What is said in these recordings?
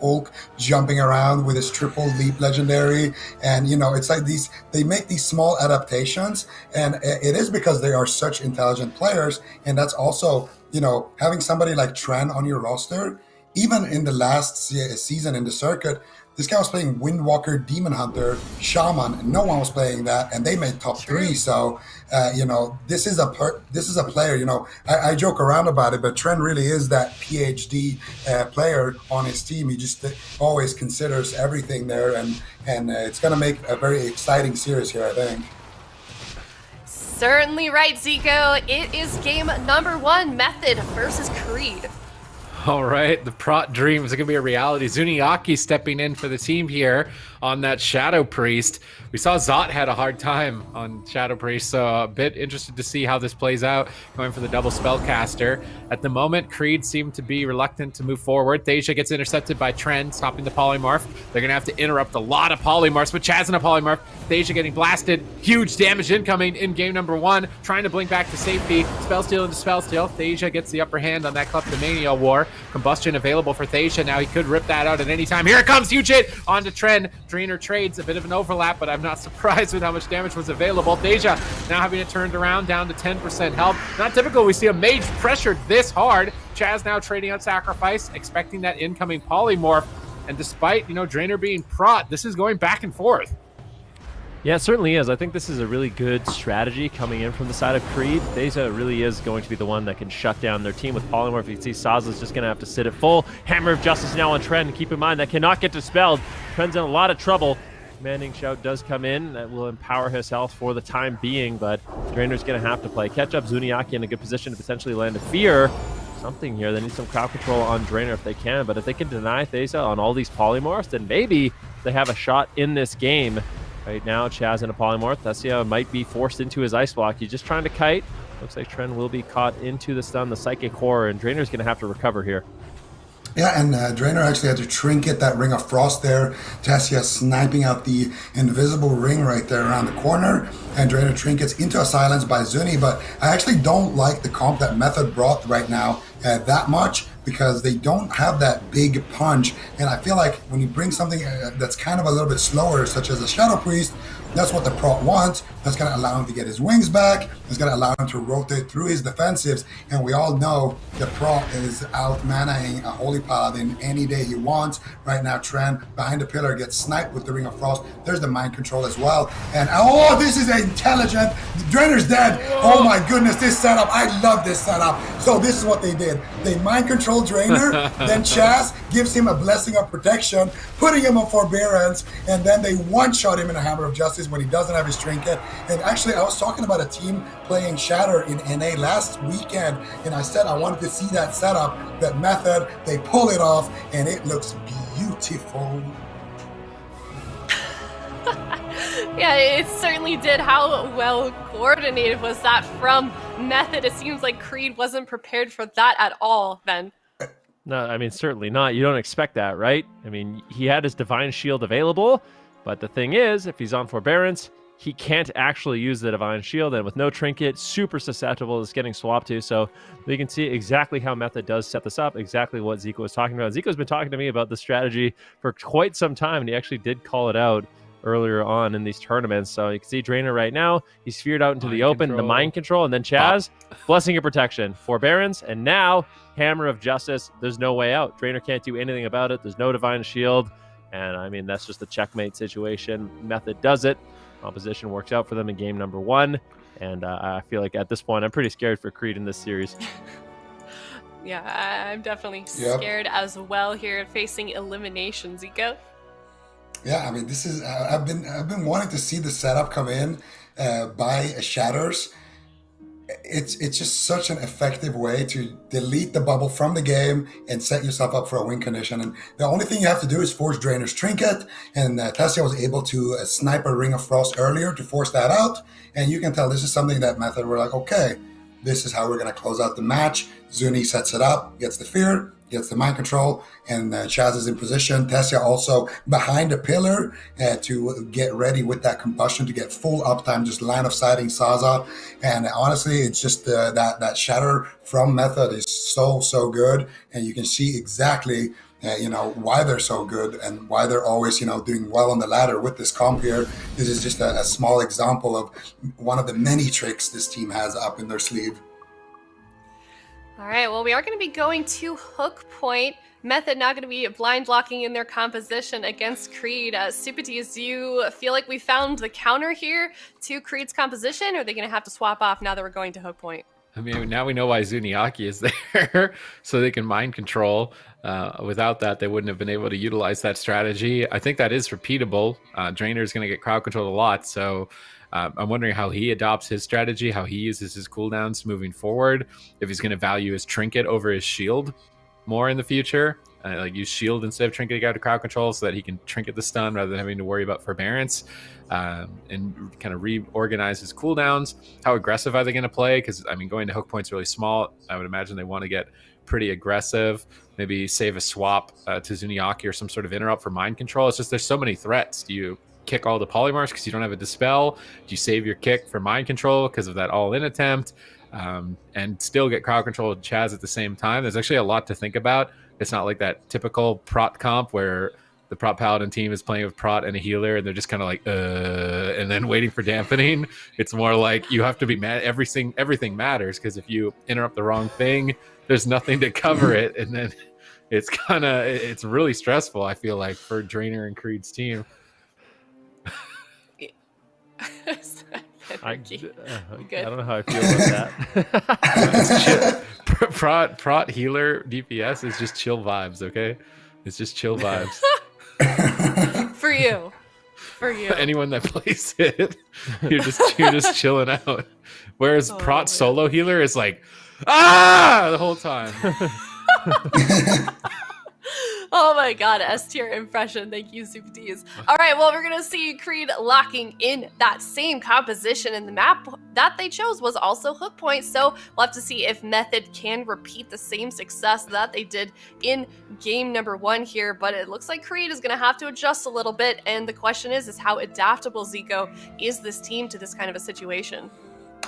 Hulk jumping around with his triple leap legendary. And, it's like they make these small adaptations. And it is because they are such intelligent players. And that's also, having somebody like Tren on your roster, even in the last season in the circuit, this guy was playing Windwalker, Demon Hunter, Shaman, and no one was playing that, and they made top three. So, this is a player. I joke around about it, but Trent really is that PhD player on his team. He just always considers everything there, and it's going to make a very exciting series here, I think. Certainly right, Zico. It is game number 1, Method versus Creed. All right, the Prot dream is going to be a reality. Zuniaki stepping in for the team here on that Shadow Priest. We saw Zot had a hard time on Shadow Priest, so a bit interested to see how this plays out, going for the double Spellcaster. At the moment, Creed seemed to be reluctant to move forward. Thasia gets intercepted by Tren, stopping the Polymorph. They're going to have to interrupt a lot of Polymorphs, but Chaz and a Polymorph. Thasia getting blasted. Huge damage incoming in game number 1, trying to blink back to safety. Spellsteal into Spellsteal. Thasia gets the upper hand on that Kleptomania war. Combustion available for Thasia. Now he could rip that out at any time. Here it comes, huge hit onto Tren. Drainer trades, a bit of an overlap, but I'm not surprised with how much damage was available. Thasia now having it turned around down to 10% health. Not typical, we see a mage pressured this hard. Chaz now trading out Sacrifice, expecting that incoming Polymorph. And despite, Drainer being Prot, this is going back and forth. Yeah, it certainly is. I think this is a really good strategy coming in from the side of Creed. Thasia really is going to be the one that can shut down their team with Polymorph. You can see Saza's just going to have to sit at full. Hammer of Justice now on Tren. Keep in mind, that cannot get dispelled. Tren's in a lot of trouble. Commanding Shout does come in. That will empower his health for the time being, but Drainer's going to have to play catch up. Zuniaki in a good position to potentially land a Fear. Something here. They need some crowd control on Drainer if they can, but if they can deny Thasia on all these Polymorphs, then maybe they have a shot in this game. Right now, Chaz and a Polymorph. Thasia might be forced into his Ice Block. He's just trying to kite. Looks like Tren will be caught into the stun, the Psychic Horror, and Drainer's going to have to recover here. Yeah, and Drainer actually had to trinket that Ring of Frost there. Thasia sniping out the invisible ring right there around the corner, and Drainer trinkets into a silence by Zuni, but I actually don't like the comp that Method brought right now that much, because they don't have that big punch, and I feel like when you bring something that's kind of a little bit slower, such as a Shadow Priest, that's what the Prot wants. That's going to allow him to get his wings back. It's going to allow him to rotate through his defensives. And we all know the Prot is out-manaing a Holy Paladin any day he wants. Right now, Tren behind the pillar gets sniped with the Ring of Frost. There's the mind control as well. And this is intelligent. Drainer's dead. Oh my goodness, this setup. I love this setup. So this is what they did. They mind control Drainer. Then Chaz gives him a Blessing of Protection, putting him on Forbearance. And then they one-shot him in a Hammer of Justice when he doesn't have his trinket. And actually, I was talking about a team playing Shatter in NA last weekend, and I said I wanted to see that setup, that method. They pull it off, and it looks beautiful. Yeah, it certainly did. How well coordinated was that from Method? It seems like Creed wasn't prepared for that at all, then. No, I mean, certainly not. You don't expect that, right? I mean, he had his Divine Shield available, but the thing is, if he's on Forbearance, he can't actually use the Divine Shield, and with no trinket, super susceptible to getting swapped to. So we can see exactly how Method does set this up, exactly what Zico was talking about. Zico's been talking to me about the strategy for quite some time, and he actually did call it out earlier on in these tournaments. So you can see Drainer right now, he's feared out into the open, the mind control, and then Chaz, Blessing of Protection, Forbearance, and now Hammer of Justice. There's no way out. Drainer can't do anything about it. There's no Divine Shield, and I mean, that's just a checkmate situation. Method does it. Opposition works out for them in game number 1, and I feel like at this point I'm pretty scared for Creed in this series. Yeah, I'm definitely scared as well here facing elimination, Zico. Yeah, I mean, this is I've been wanting to see the setup come in by Shatters. It's just such an effective way to delete the bubble from the game and set yourself up for a win condition. And the only thing you have to do is force Drainer's trinket. And Thasia was able to snipe a Ring of Frost earlier to force that out. And you can tell this is something that Method were like, okay, this is how we're going to close out the match. Zuni sets it up, gets the fear, gets the mind control, and Chaz is in position. Thasia also behind the pillar to get ready with that combustion to get full uptime, just line of sighting Saza. And honestly, it's just that shatter from Method is so good, and you can see exactly why they're so good and why they're always, doing well on the ladder with this comp here. This is just a small example of one of the many tricks this team has up in their sleeve. All right, well, we are going to be going to Hook Point. Method now going to be blind locking in their composition against Creed. Supatis, do you feel like we found the counter here to Creed's composition, or are they going to have to swap off now that we're going to Hook Point? I mean, now we know why Zuniaki is there, so they can mind control. Without that, they wouldn't have been able to utilize that strategy. I think that is repeatable. Drainer is going to get crowd control a lot, so I'm wondering how he adopts his strategy, how he uses his cooldowns moving forward, if he's going to value his trinket over his shield more in the future, like use shield instead of trinketing out to crowd control so that he can trinket the stun rather than having to worry about forbearance, and kind of reorganize his cooldowns. How aggressive are they going to play? Because I mean, going to Hook Point's really small. I would imagine they want to get pretty aggressive, maybe save a swap to Zuniaki or some sort of interrupt for mind control. It's just there's so many threats. Do you kick all the polymorphs because you don't have a dispel? Do you save your kick for mind control because of that all-in attempt? And still get crowd control with Chaz at the same time? There's actually a lot to think about. It's not like that typical prot comp where the prot paladin team is playing with prot and a healer and they're just kind of like and then waiting for dampening. It's more like you have to be mad. Everything matters, because if you interrupt the wrong thing, there's nothing to cover it, and then it's really stressful, I feel like, for Drainer and Creed's team. I don't know how I feel about that. Prot healer DPS is just chill vibes, okay? It's just chill vibes. For you. Anyone that plays it, you're just chilling out. Whereas Prot solo healer is like, the whole time. Oh my god, S tier impression. Thank you, Super D's. All right, well, we're going to see Creed locking in that same composition, and the map that they chose was also Hook Point, so we'll have to see if Method can repeat the same success that they did in game number 1 here, but it looks like Creed is going to have to adjust a little bit, and the question is how adaptable, Zico, is this team to this kind of a situation?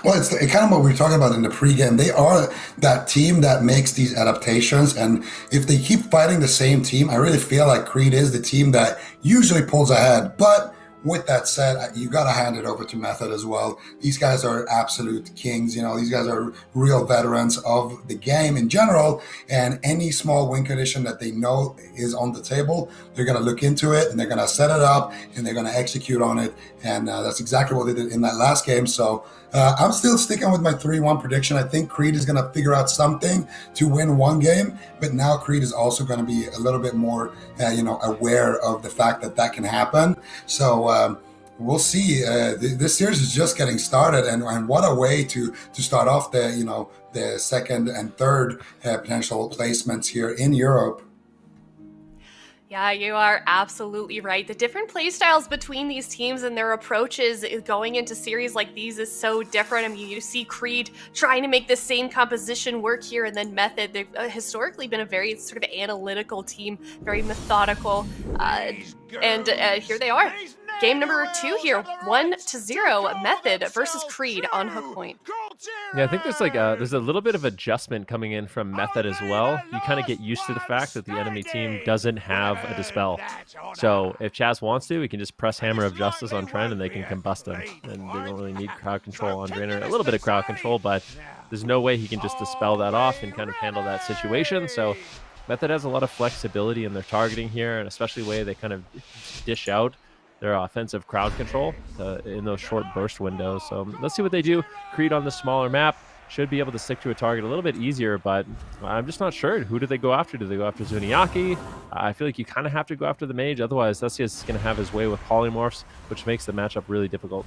Well, it's kind of what we were talking about in the pregame. They are that team that makes these adaptations, and if they keep fighting the same team, I really feel like Creed is the team that usually pulls ahead. But with that said, you got to hand it over to Method as well. These guys are absolute kings. These guys are real veterans of the game in general, and any small win condition that they know is on the table, they're going to look into it, and they're going to set it up, and they're going to execute on it, and that's exactly what they did in that last game. So I'm still sticking with my 3-1 prediction. I think Creed is going to figure out something to win one game, but now Creed is also going to be a little bit more, aware of the fact that can happen. So we'll see. This series is just getting started, and what a way to start off the second and third potential placements here in Europe. Yeah, you are absolutely right. The different playstyles between these teams and their approaches going into series like these is so different. I mean, you see Creed trying to make the same composition work here, and then Method. They've historically been a very sort of analytical team, very methodical, and here they are. Game number 2 here, 1-0, Method versus Creed on Hook Point. Yeah, I think there's a little bit of adjustment coming in from Method as well. You kind of get used to the fact that the enemy team doesn't have a dispel. So if Chaz wants to, he can just press Hammer of Justice on Trent and they can combust him. And they don't really need crowd control on Drainer. A little bit of crowd control, but there's no way he can just dispel that off and kind of handle that situation. So Method has a lot of flexibility in their targeting here, and especially the way they kind of dish out their offensive crowd control in those short burst windows. So let's see what they do. Creed on the smaller map should be able to stick to a target a little bit easier, but I'm just not sure. Who do they go after? Do they go after Zuniaki? I feel like you kind of have to go after the mage. Otherwise, Theseus is going to have his way with polymorphs, which makes the matchup really difficult.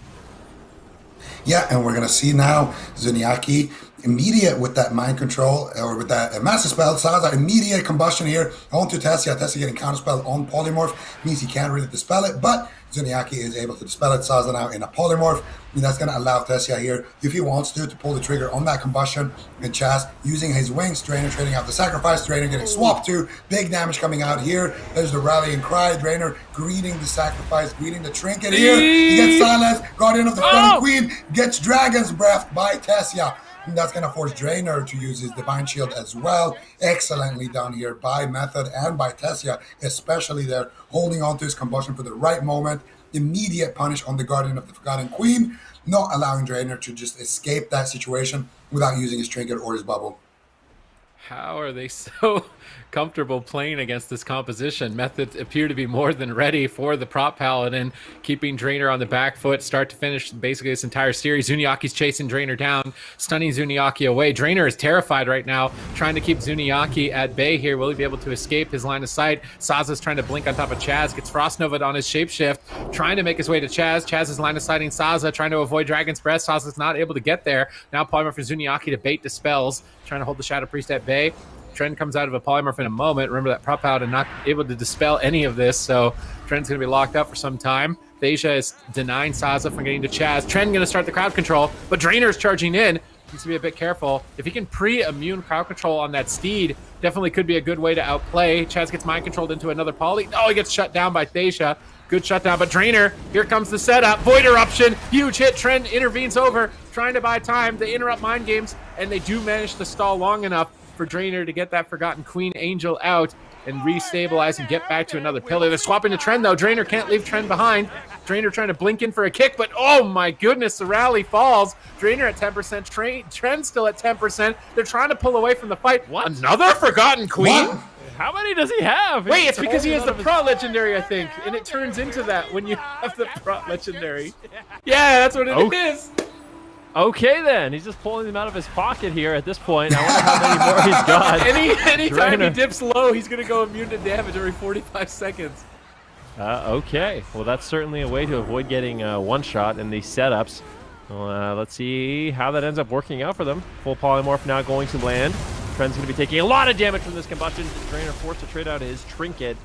Yeah, and we're going to see now Zuniaki immediate with that mind control, or with that master spell. Saza, immediate combustion here onto Tessia. Tessia getting counterspell on polymorph means he can't really dispel it, but Zuniaki is able to dispel it. Saza now in a polymorph, and that's going to allow Tessia here, if he wants to pull the trigger on that combustion. And Chaz using his wings, Drainer trading out the sacrifice, Drainer getting swapped to, big damage coming out here. There's the rallying cry, Drainer greeting the sacrifice, greeting the trinket here. He gets silenced, Guardian of the Fallen Queen, gets Dragon's Breath by Tessia. And that's going to force Drainer to use his Divine Shield as well. Excellently done here by Method and by Tessia, especially there, holding on to his combustion for the right moment. Immediate punish on the Guardian of the Forgotten Queen, not allowing Drainer to just escape that situation without using his trinket or his bubble. How are they so comfortable playing against this composition? Methods appear to be more than ready for the prop paladin, keeping Drainer on the back foot, start to finish basically this entire series. Zuniaki's chasing Drainer down, stunning Zuniaki away. Drainer is terrified right now, trying to keep Zuniaki at bay here. Will he be able to escape his line of sight? Saza's trying to blink on top of Chaz, gets Frost Nova'd on his shapeshift, trying to make his way to Chaz. Chaz is line of sighting Saza, trying to avoid Dragon's Breath. Saza's not able to get there. Now polymorph for Zuniaki to bait dispels, trying to hold the Shadow Priest at bay. Trend comes out of a polymorph in a moment. Remember that prop paladin not able to dispel any of this, so Trend's going to be locked up for some time. Thasia is denying Saza from getting to Chaz. Trend going to start the crowd control, but Drainer's charging in. Needs to be a bit careful. If he can pre-immune crowd control on that steed, definitely could be a good way to outplay. Chaz gets mind controlled into another poly. Oh, he gets shut down by Thasia. Good shutdown, but Drainer, here comes the setup. Void Eruption, huge hit. Trend intervenes over, trying to buy time. They interrupt mind games, and they do manage to stall long enough for Drainer to get that Forgotten Queen Angel out and restabilize and get back to another pillar. They're swapping to Trend, though. Drainer can't leave Trend behind. Drainer trying to blink in for a kick, but oh my goodness, the rally falls. Drainer at 10%, Trend still at 10%. They're trying to pull away from the fight. What? Another Forgotten Queen? What? How many does he have? Wait, it's because he has the Pro Legendary, I think, and it turns into that when you have the Pro Legendary. Yeah, that's what it is. Okay, then. He's just pulling them out of his pocket here at this point. I wonder how many more he's got. Anytime he dips low, he's going to go immune to damage every 45 seconds. Okay. Well, that's certainly a way to avoid getting one shot in these setups. Well, let's see how that ends up working out for them. Full polymorph now going to land. Trend's going to be taking a lot of damage from this combustion. Drainer forced to trade out his trinket.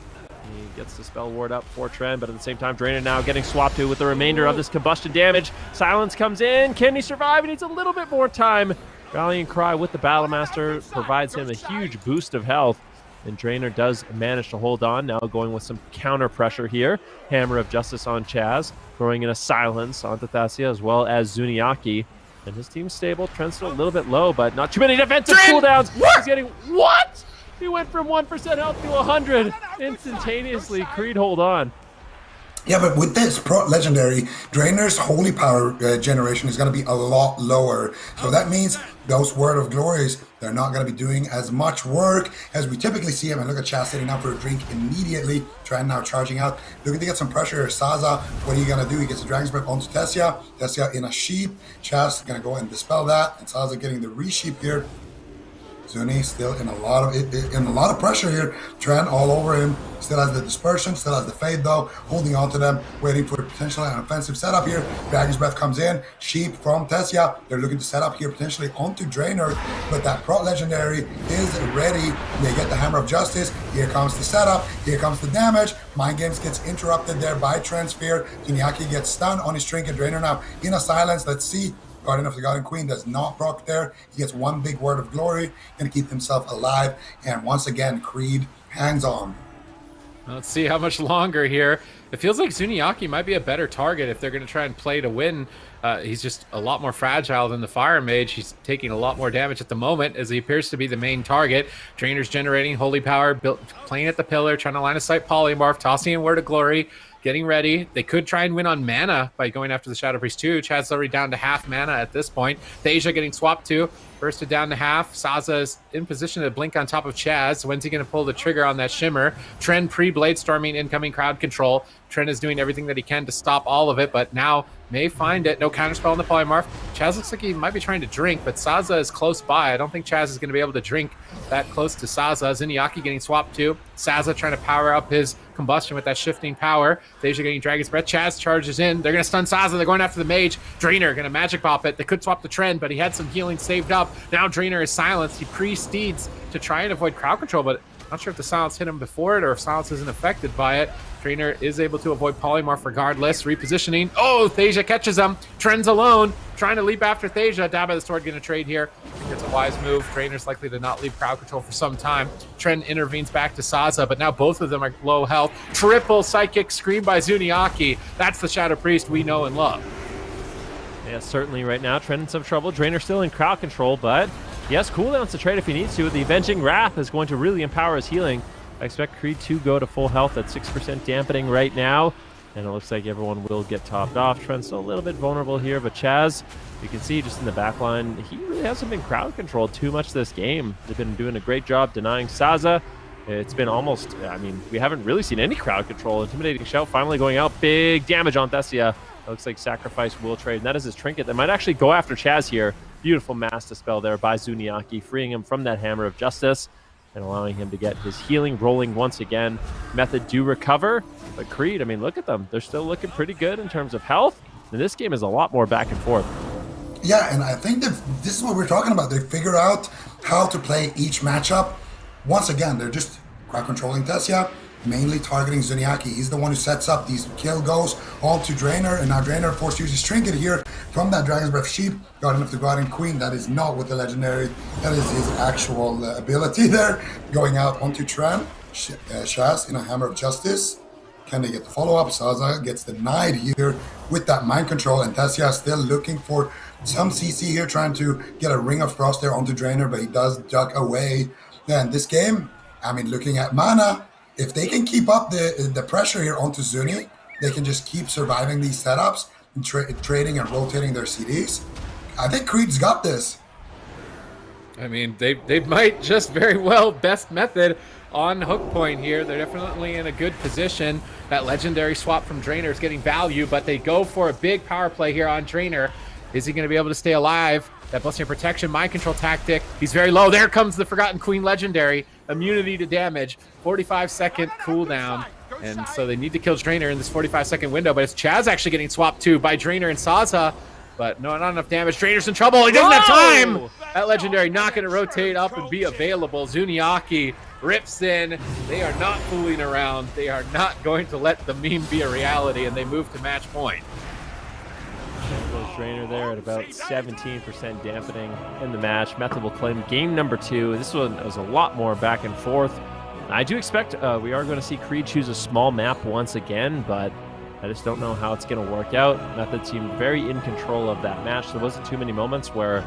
He gets the spell ward up for Trend, but at the same time, Drainer now getting swapped to with the remainder of this combustion damage. Silence comes in. Can he survive? He needs a little bit more time. Rallying Cry with the Battlemaster provides him a huge boost of health, and Drainer does manage to hold on. Now going with some counter pressure here. Hammer of Justice on Chaz, throwing in a Silence on Thasia as well as Zuniaki. And his team's stable. Trend's still a little bit low, but not too many defensive cooldowns. He's getting what? He went from 1% health to 100 instantaneously. Creed, hold on. Yeah, but with this Pro Legendary, Drainer's Holy Power generation is going to be a lot lower. So that means those Word of Glories, they're not going to be doing as much work as we typically see him. And look at Chaz sitting down for a drink immediately. Trend now charging out. Looking to get some pressure here. Saza, what are you going to do? He gets the Dragon's Breath onto Tessia. Tessia in a sheep. Chaz going to go and dispel that. And Saza getting the resheep here. Zuni still in a lot of pressure here. Trend all over him. Still has the dispersion, still has the fade though. Holding on to them, waiting for potentially an offensive setup here. Dragon's Breath comes in. Sheep from Tessia. They're looking to set up here potentially onto Drainer, but that Pro Legendary is ready. They get the Hammer of Justice. Here comes the setup. Here comes the damage. Mind Games gets interrupted there by Transfer. Iñaki gets stunned on his trinket. Drainer now in a silence. Let's see. Guardian of the Forgotten Queen does not proc there. He gets one big Word of Glory, going to keep himself alive. And once again, Creed hangs on. Let's see how much longer here. It feels like Zuniaki might be a better target if they're going to try and play to win. He's just a lot more fragile than the Fire Mage. He's taking a lot more damage at the moment as he appears to be the main target. Drainer's generating Holy Power, playing at the pillar, trying to line of sight polymorph, tossing in Word of Glory. Getting ready. They could try and win on mana by going after the Shadow Priest too. Chad's already down to half mana at this point. Thasia getting swapped to. Bursted down to half. Saza is in position to blink on top of Chaz. When's he going to pull the trigger on that Shimmer? Trend pre-blade storming incoming crowd control. Trend is doing everything that he can to stop all of it, but now may find it. No counterspell on the polymorph. Chaz looks like he might be trying to drink, but Saza is close by. I don't think Chaz is going to be able to drink that close to Saza. Zuniaki getting swapped to. Saza trying to power up his combustion with that shifting power. Thasia getting Dragon's Breath. Chaz charges in. They're going to stun Saza. They're going after the mage. Drainer going to magic pop it. They could swap the Trend, but he had some healing saved up. Now Drainer is silenced. He pre-steeds to try and avoid crowd control, but not sure if the silence hit him before it or if silence isn't affected by it. Drainer is able to avoid polymorph regardless. Repositioning. Oh, Thasia catches him. Trend's alone. Trying to leap after Thasia. Dab of the Sword going to trade here. I think it's a wise move. Drainer's likely to not leave crowd control for some time. Trend intervenes back to Saza, but now both of them are low health. Triple Psychic Scream by Zuniaki. That's the Shadow Priest we know and love. Yeah, certainly right now, Trent in some trouble. Drainer still in crowd control, but he has cooldowns to trade if he needs to. The Avenging Wrath is going to really empower his healing. I expect Creed to go to full health at 6% dampening right now, and it looks like everyone will get topped off. Trent's still a little bit vulnerable here, but Chaz, you can see just in the back line, he really hasn't been crowd controlled too much this game. They've been doing a great job denying Saza. It's been almost, I mean, we haven't really seen any crowd control. Intimidating Shout finally going out. Big damage on Thessia. Looks like Sacrifice will trade, and that is his trinket. That might actually go after Chaz here. Beautiful Mass Dispel there by Zuniaki, freeing him from that Hammer of Justice and allowing him to get his healing rolling once again. Method do recover, but Creed, I mean, look at them. They're still looking pretty good in terms of health, and this game is a lot more back and forth. Yeah, and I think that this is what we're talking about. They figure out how to play each matchup. Once again, they're just crowd controlling Tessia, mainly targeting Zuniaki. He's the one who sets up these kill goes all to Drainer, and now Drainer forced to use his trinket here from that Dragon's Breath Sheep, got enough to go out in Queen. That is not with the Legendary, that is his actual ability there, going out onto Tran. Shaz in a Hammer of Justice. Can they get the follow-up? Saza gets denied here with that Mind Control, and Tessia still looking for some CC here, trying to get a Ring of Frost there onto Drainer, but he does duck away. And this game, I mean, looking at mana, if they can keep up the pressure here onto Zuni, they can just keep surviving these setups and trading and rotating their CDs. I think Creed's got this. I mean, they might just very well best method on hook point here. They're definitely in a good position. That Legendary swap from Drainer is getting value, but they go for a big power play here on Drainer. Is he going to be able to stay alive? That Blessing of Protection, Mind Control tactic. He's very low. There comes the Forgotten Queen Legendary. Immunity to damage. 45-second cooldown. And so they need to kill Drainer in this 45-second window. But it's Chaz actually getting swapped too by Drainer and Saza. But no, not enough damage. Drainer's in trouble. He doesn't have time. That Legendary not going to rotate up and be available. Zuniaki rips in. They are not fooling around. They are not going to let the meme be a reality. And they move to match point. Drainer there at about 17% dampening in the match. Method will claim game number 2. This one was a lot more back and forth. I do expect we are going to see Creed choose a small map once again, but I just don't know how it's going to work out. Method seemed very in control of that match. There wasn't too many moments where,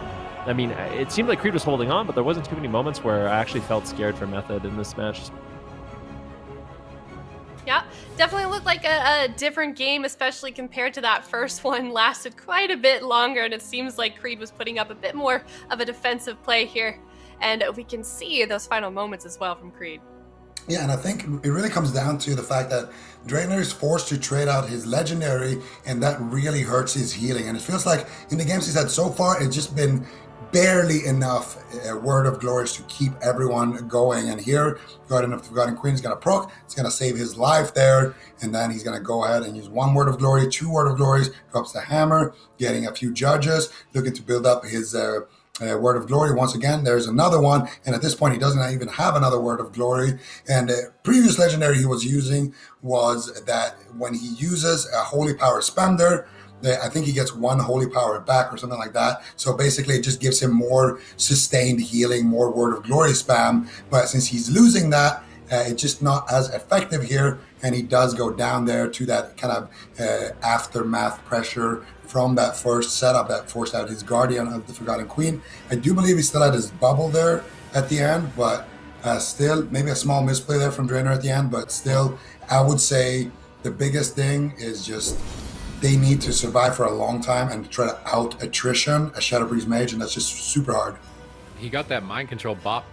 I mean, it seemed like Creed was holding on, but there wasn't too many moments where I actually felt scared for Method in this match. Yeah, definitely looked like a different game, especially compared to that first one. Lasted quite a bit longer, and it seems like Creed was putting up a bit more of a defensive play here. And we can see those final moments as well from Creed. Yeah, and I think it really comes down to the fact that Drainer is forced to trade out his Legendary, and that really hurts his healing. And it feels like in the games he's had so far, it's just been barely enough Word of Glories to keep everyone going. And here, Guardian of the Forgotten Queen is going to proc. It's going to save his life there. And then he's going to go ahead and use 1 Word of Glory, 2 Word of Glories, drops the Hammer, getting a few judges, looking to build up his Word of Glory. Once again, there's another one. And at this point, he doesn't even have another Word of Glory. And the previous Legendary he was using was that when he uses a Holy Power Spender, I think he gets 1 Holy Power back or something like that. So basically, it just gives him more sustained healing, more Word of Glory spam. But since he's losing that, it's just not as effective here. And he does go down there to that kind of aftermath pressure from that first setup that forced out his Guardian of the Forgotten Queen. I do believe he still had his bubble there at the end, but still, maybe a small misplay there from Drainer at the end. But still, I would say the biggest thing is just they need to survive for a long time and try to out-attrition a Shadow Priest Mage, and that's just super hard. He got that Mind Control bop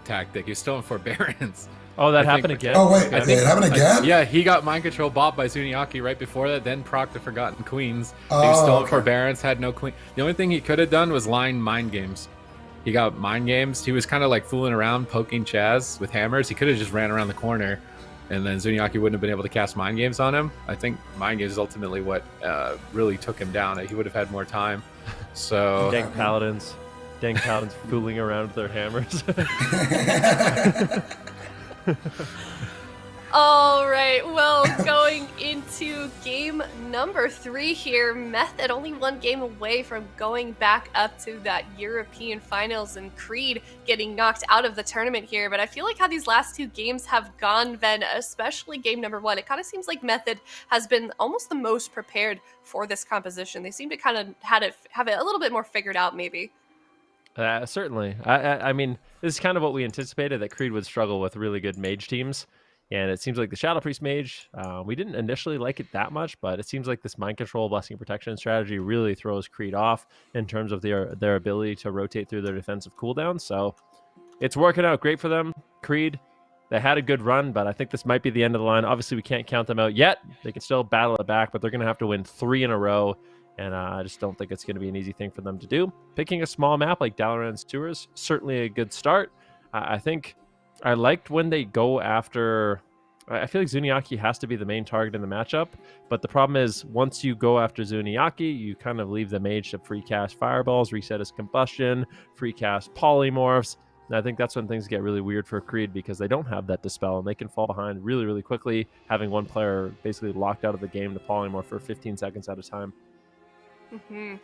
tactic. He's still in forbearance. Oh, that happened again? Oh, wait, did it happen again? Yeah, he got Mind Control bop by Zuniaki right before that, then proc the Forgotten Queens. He Oh, was still in okay. forbearance, had no queen. The only thing he could have done was line Mind Games. He got Mind Games. He was kind of like fooling around, poking Chaz with hammers. He could have just ran around the corner, and then Zuniaki wouldn't have been able to cast Mind Games on him. I think Mind Games is ultimately what really took him down. He would have had more time. So Dang Paladins. Dang Paladins fooling around with their hammers. All right, well, going into game game number 3 here. Method only 1 game away from going back up to that European finals, and Creed getting knocked out of the tournament here. But I feel like how these last 2 games have gone, Ven, especially game number 1, it kind of seems like Method has been almost the most prepared for this composition. They seem to kind of have it a little bit more figured out, maybe. Certainly. I mean, this is kind of what we anticipated, that Creed would struggle with really good mage teams. And it seems like the Shadow Priest mage, we didn't initially like it that much, but it seems like this mind control, blessing protection strategy really throws Creed off in terms of their ability to rotate through their defensive cooldowns. So it's working out great for them. Creed, they had a good run, but I think this might be the end of the line. Obviously, we can't count them out yet. They can still battle it back, but they're going to have to win 3 in a row. And I just don't think it's going to be an easy thing for them to do. Picking a small map like Dalaran Sewers, certainly a good start. I think I liked when they go after... I feel like Zuniaki has to be the main target in the matchup, but the problem is once you go after Zuniaki, you kind of leave the mage to free cast fireballs, reset his combustion, free cast polymorphs. And I think that's when things get really weird for Creed, because they don't have that dispel and they can fall behind really, really quickly, having one player basically locked out of the game to polymorph for 15 seconds at a time. Mm-hmm.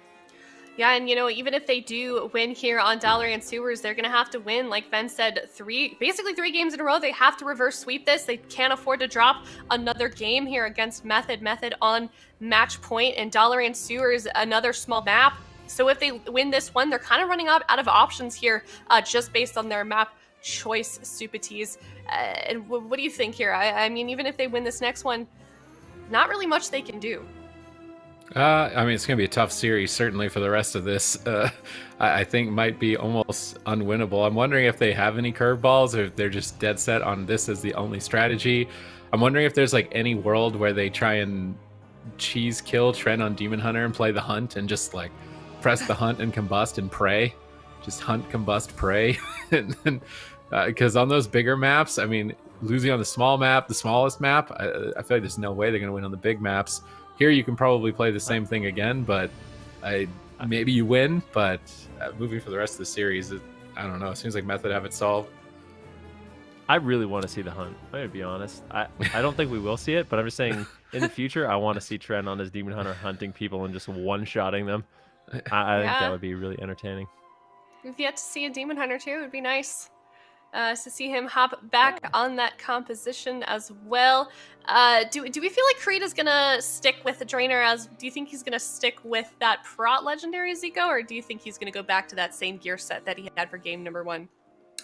Yeah, and even if they do win here on Dalaran Sewers, they're going to have to win, like Ben said, basically 3 games in a row. They have to reverse sweep this. They can't afford to drop another game here against Method. Method on match point, and Dalaran Sewers, another small map. So if they win this one, they're kind of running out of options here, just based on their map choice, Supatees. And what do you think here? I mean, even if they win this next one, not really much they can do. I mean, it's going to be a tough series, certainly for the rest of this. I think might be almost unwinnable. I'm wondering if they have any curveballs, or if they're just dead set on this as the only strategy. I'm wondering if there's like any world where they try and cheese kill Tren on Demon Hunter and play the hunt and just like press the hunt and combust and pray. Just hunt, combust, pray. Because on those bigger maps, I mean, losing on the small map, the smallest map, I feel like there's no way they're going to win on the big maps. Here you can probably play the same thing again, but maybe you win. But moving for the rest of the series, I don't know. It seems like Method have it solved. I really want to see the hunt. I'm going to be honest. I don't think we will see it, but I'm just saying in the future, I want to see Tren on his Demon Hunter hunting people and just one-shotting them. I think that would be really entertaining. We've yet to see a Demon Hunter too. It would be nice to see him hop back on that composition as well. Do we feel like Creed is gonna stick with the Drainer? Do you think he's gonna stick with that Prot Legendary Zico, or do you think he's gonna go back to that same gear set that he had for game number 1?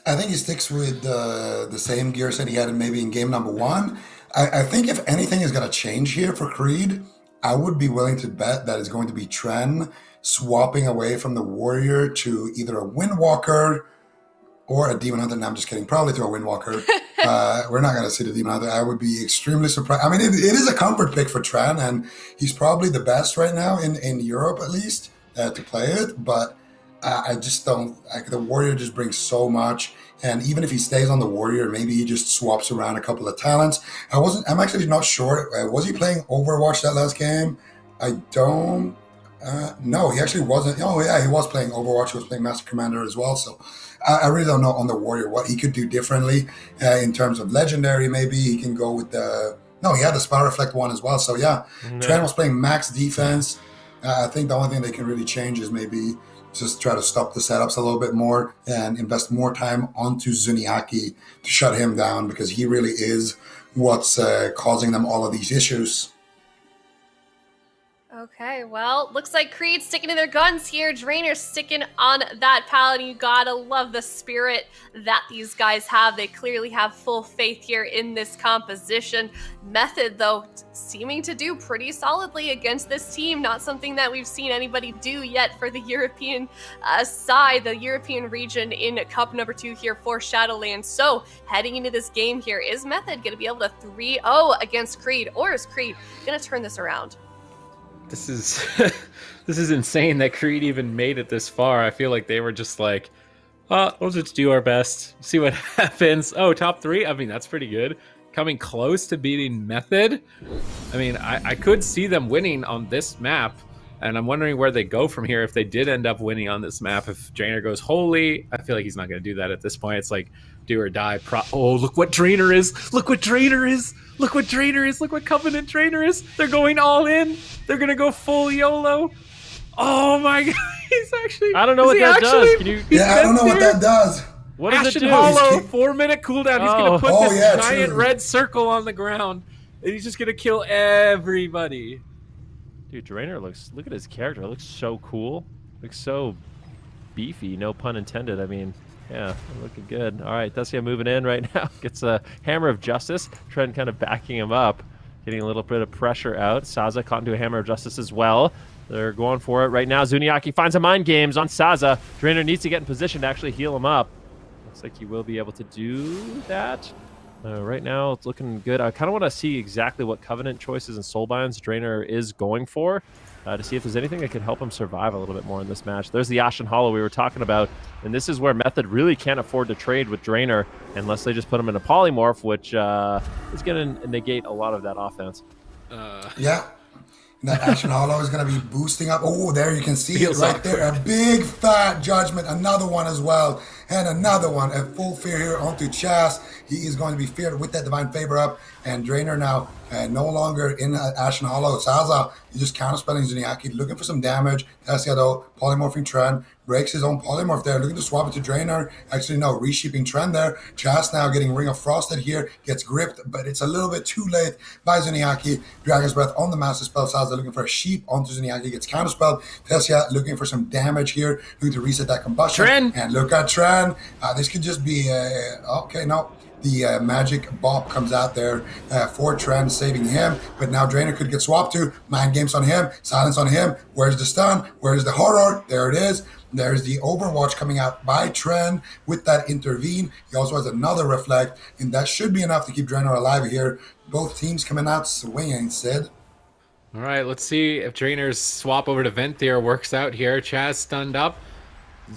I think he sticks with the same gear set he had maybe in game number 1. I think if anything is going to change here for Creed, I would be willing to bet that it's going to be Tren swapping away from the Warrior to either a Windwalker or a Demon Hunter. No, I'm just kidding. Probably to a Windwalker. We're not going to see the Demon Hunter. I would be extremely surprised. I mean, it is a comfort pick for Tren, and he's probably the best right now in Europe, at least, to play it. But I just don't. The Warrior just brings so much. And even if he stays on the Warrior, maybe he just swaps around a couple of talents. I'm actually not sure. Was he playing Overwatch that last game? I don't. No, he actually wasn't. Oh, yeah, he was playing Overwatch. He was playing Master Commander as well. So I really don't know on the Warrior what he could do differently in terms of Legendary. Maybe he can go with the... No, he had the Spell Reflect one as well. So, yeah, Tren was playing max defense. I think the only thing they can really change is maybe just try to stop the setups a little bit more and invest more time onto Zuniaki to shut him down, because he really is what's causing them all of these issues. Okay, well, looks like Creed sticking to their guns here. Drainer sticking on that Paladin. You gotta love the spirit that these guys have. They clearly have full faith here in this composition. Method, though, seeming to do pretty solidly against this team. Not something that we've seen anybody do yet for the European side, the European region in Cup number 2 here for Shadowlands. So, heading into this game here, is Method gonna be able to 3-0 against Creed, or is Creed gonna turn this around? This is this is insane that Creed even made it this far. I feel like they were just like, we'll just do our best, see what happens. Oh, top 3? I mean, that's pretty good. Coming close to beating Method. I mean, I could see them winning on this map, and I'm wondering where they go from here if they did end up winning on this map. If Drainer goes Holy, I feel like he's not going to do that at this point. It's like do or die. Oh, look what Drainer is. Look what Drainer is. Look what Drainer is. Look what Covenant Drainer is. They're going all in. They're going to go full YOLO. Oh my God. He's actually. I don't know what that does. Can you? Yeah, I don't know what that does. What does Ashen it do? Hollow, 4-minute cooldown. He's going to put this giant true. red circle on the ground. And he's just going to kill everybody. Dude, Drainer look at his character. It looks so cool. Looks so beefy, no pun intended. I mean, yeah, looking good. All right, Thessia moving in right now. Gets a Hammer of Justice. Trent kind of backing him up, getting a little bit of pressure out. Saza caught into a Hammer of Justice as well. They're going for it right now. Zuniaki finds a Mind Games on Saza. Drainer needs to get in position to actually heal him up. Looks like he will be able to do that. Right now, it's looking good. I kind of want to see exactly what Covenant choices and Soulbinds Drainer is going for to see if there's anything that can help him survive a little bit more in this match. There's the Ashen Hollow we were talking about, and this is where Method really can't afford to trade with Drainer unless they just put him in a Polymorph, which is going to negate a lot of that offense. Yeah. That Ashen Hollow is going to be boosting up. Oh, there you can see it right there. A big fat Judgment. Another one as well. And another one. A full fear here onto Chas. He is going to be feared with that Divine Favor up. And Drainer now no longer in Ashen Hollow. Saza, he's just counterspelling Zuniaki, looking for some damage. Tessia, though, polymorphing Tren. Breaks his own polymorph there, looking to swap it to Drainer. Actually, no, reshipping Tren there. Chas now getting Ring of Frosted here. Gets gripped, but it's a little bit too late by Zuniaki. Dragon's Breath on the Master Spell. Saza looking for a sheep onto Zuniaki. Gets counterspelled. Tessia looking for some damage here. Looking to reset that combustion. Tren! And look at Tren. This could just be... okay, no. The magic bop comes out there for Tren, saving him. But now Drainer could get swapped to. Mind Games on him. Silence on him. Where's the stun? Where's the horror? There it is. There's the Overwatch coming out by Tren with that intervene. He also has another reflect. And that should be enough to keep Drainer alive here. Both teams coming out swinging, Sid. All right, let's see if Drainer's swap over to Venthyr works out here. Chaz stunned up.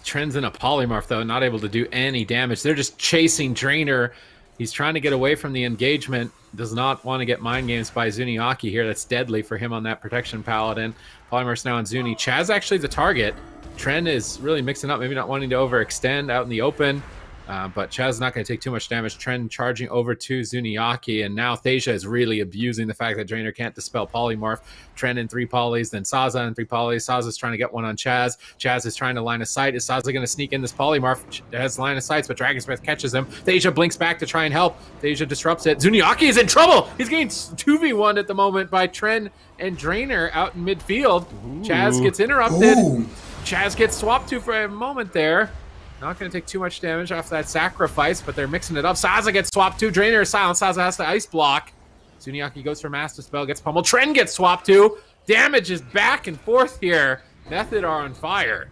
Tren's in a polymorph, though, not able to do any damage. They're just chasing Drainer. He's trying to get away from the engagement. Does not want to get Mind Games by Zuniaki here. That's deadly for him on that Protection Paladin. Polymorph's now on Zuni. Chaz actually the target. Tren is really mixing up, maybe not wanting to overextend out in the open. But Chaz is not going to take too much damage. Tren charging over to Zuniaki, and now Thasia is really abusing the fact that Drainer can't dispel Polymorph. Tren in 3 polys, then Saza in 3 polys. Saza's trying to get one on Chaz. Chaz is trying to line of sight. Is Saza going to sneak in this Polymorph? Has line of sights, but Dragon's Breath catches him. Thasia blinks back to try and help. Thasia disrupts it. Zuniaki is in trouble! He's getting 2v1 at the moment by Tren and Drainer out in midfield. Ooh. Chaz gets interrupted. Ooh. Chaz gets swapped to for a moment there. Not going to take too much damage off that sacrifice, but they're mixing it up. Saza gets swapped to. Drainer is silent. Saza has to ice block. Zuniaki goes for Master Spell, gets pummeled. Tren gets swapped to. Damage is back and forth here. Method are on fire.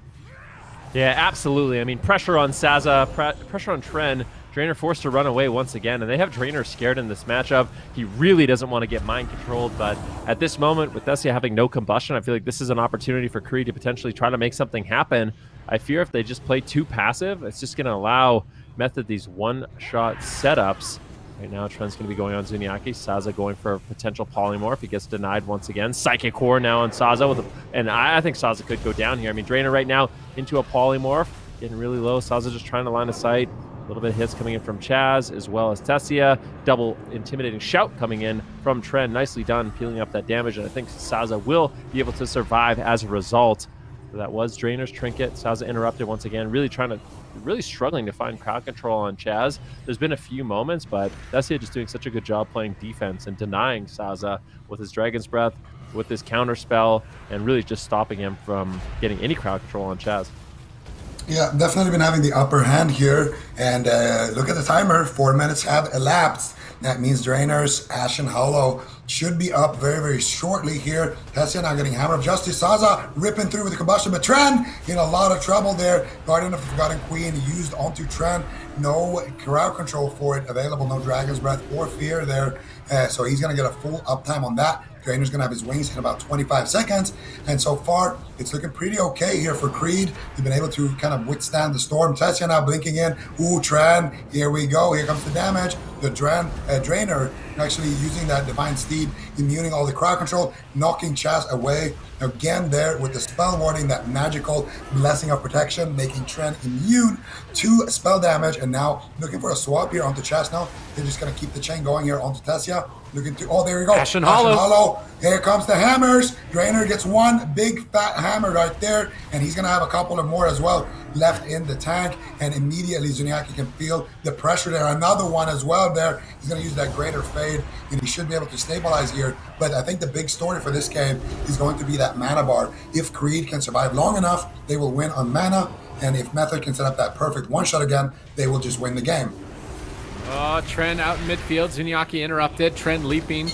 Yeah, absolutely. I mean, pressure on Saza, pressure on Tren. Drainer forced to run away once again, and they have Drainer scared in this matchup. He really doesn't want to get mind controlled, but at this moment, with Thessia having no combustion, I feel like this is an opportunity for Creed to potentially try to make something happen. I fear if they just play too passive, it's just going to allow Method these one-shot setups. Right now, Tren's going to be going on Zuniaki. Saza going for a potential polymorph. He gets denied once again. Psychic Core now on Saza. And I think Saza could go down here. I mean, Drainer right now into a polymorph. Getting really low. Saza just trying to line of sight. A little bit of hits coming in from Chaz as well as Tessia. Double intimidating shout coming in from Tren. Nicely done, peeling up that damage. And I think Saza will be able to survive as a result. So that was Drainer's Trinket. Saza interrupted once again. Really struggling to find crowd control on Chaz. There's been a few moments, but Tessia just doing such a good job playing defense and denying Saza with his Dragon's Breath, with his counter spell, and really just stopping him from getting any crowd control on Chaz. Yeah, definitely been having the upper hand here. And look at the timer. 4 minutes have elapsed. That means Drainer's Ashen Hollow should be up very, very shortly here. Tessia now getting Hammer of Justice. Saza ripping through with the combustion. But Tren in a lot of trouble there. Guardian of the Forgotten Queen used onto Tren. No crowd control for it available. No Dragon's Breath or Fear there. So he's going to get a full uptime on that. Drainer's going to have his wings in about 25 seconds. And so far, it's looking pretty okay here for Creed. They've been able to kind of withstand the storm. Tessia now blinking in. Ooh, Tren. Here we go. Here comes the damage. the Drainer actually using that Divine Steed, immuning all the crowd control, knocking Chaz away. Again there with the spell warding, that magical blessing of protection, making Tren immune to spell damage. And now looking for a swap here onto Chaz now. They're just going to keep the chain going here onto Tessia. Looking to, oh, there we go. Ashen Hollow. Here comes the hammers. Drainer gets one big fat hammer right there, and he's going to have a couple of more as well left in the tank. And immediately Zuniaki can feel the pressure there. Another one as well there. He's going to use that greater fade, and he should be able to stabilize here. But I think the big story for this game is going to be that mana bar. If Creed can survive long enough, they will win on mana. And if Method can set up that perfect one-shot again, they will just win the game. Oh, Tren out in midfield. Zuniaki interrupted. Tren leaping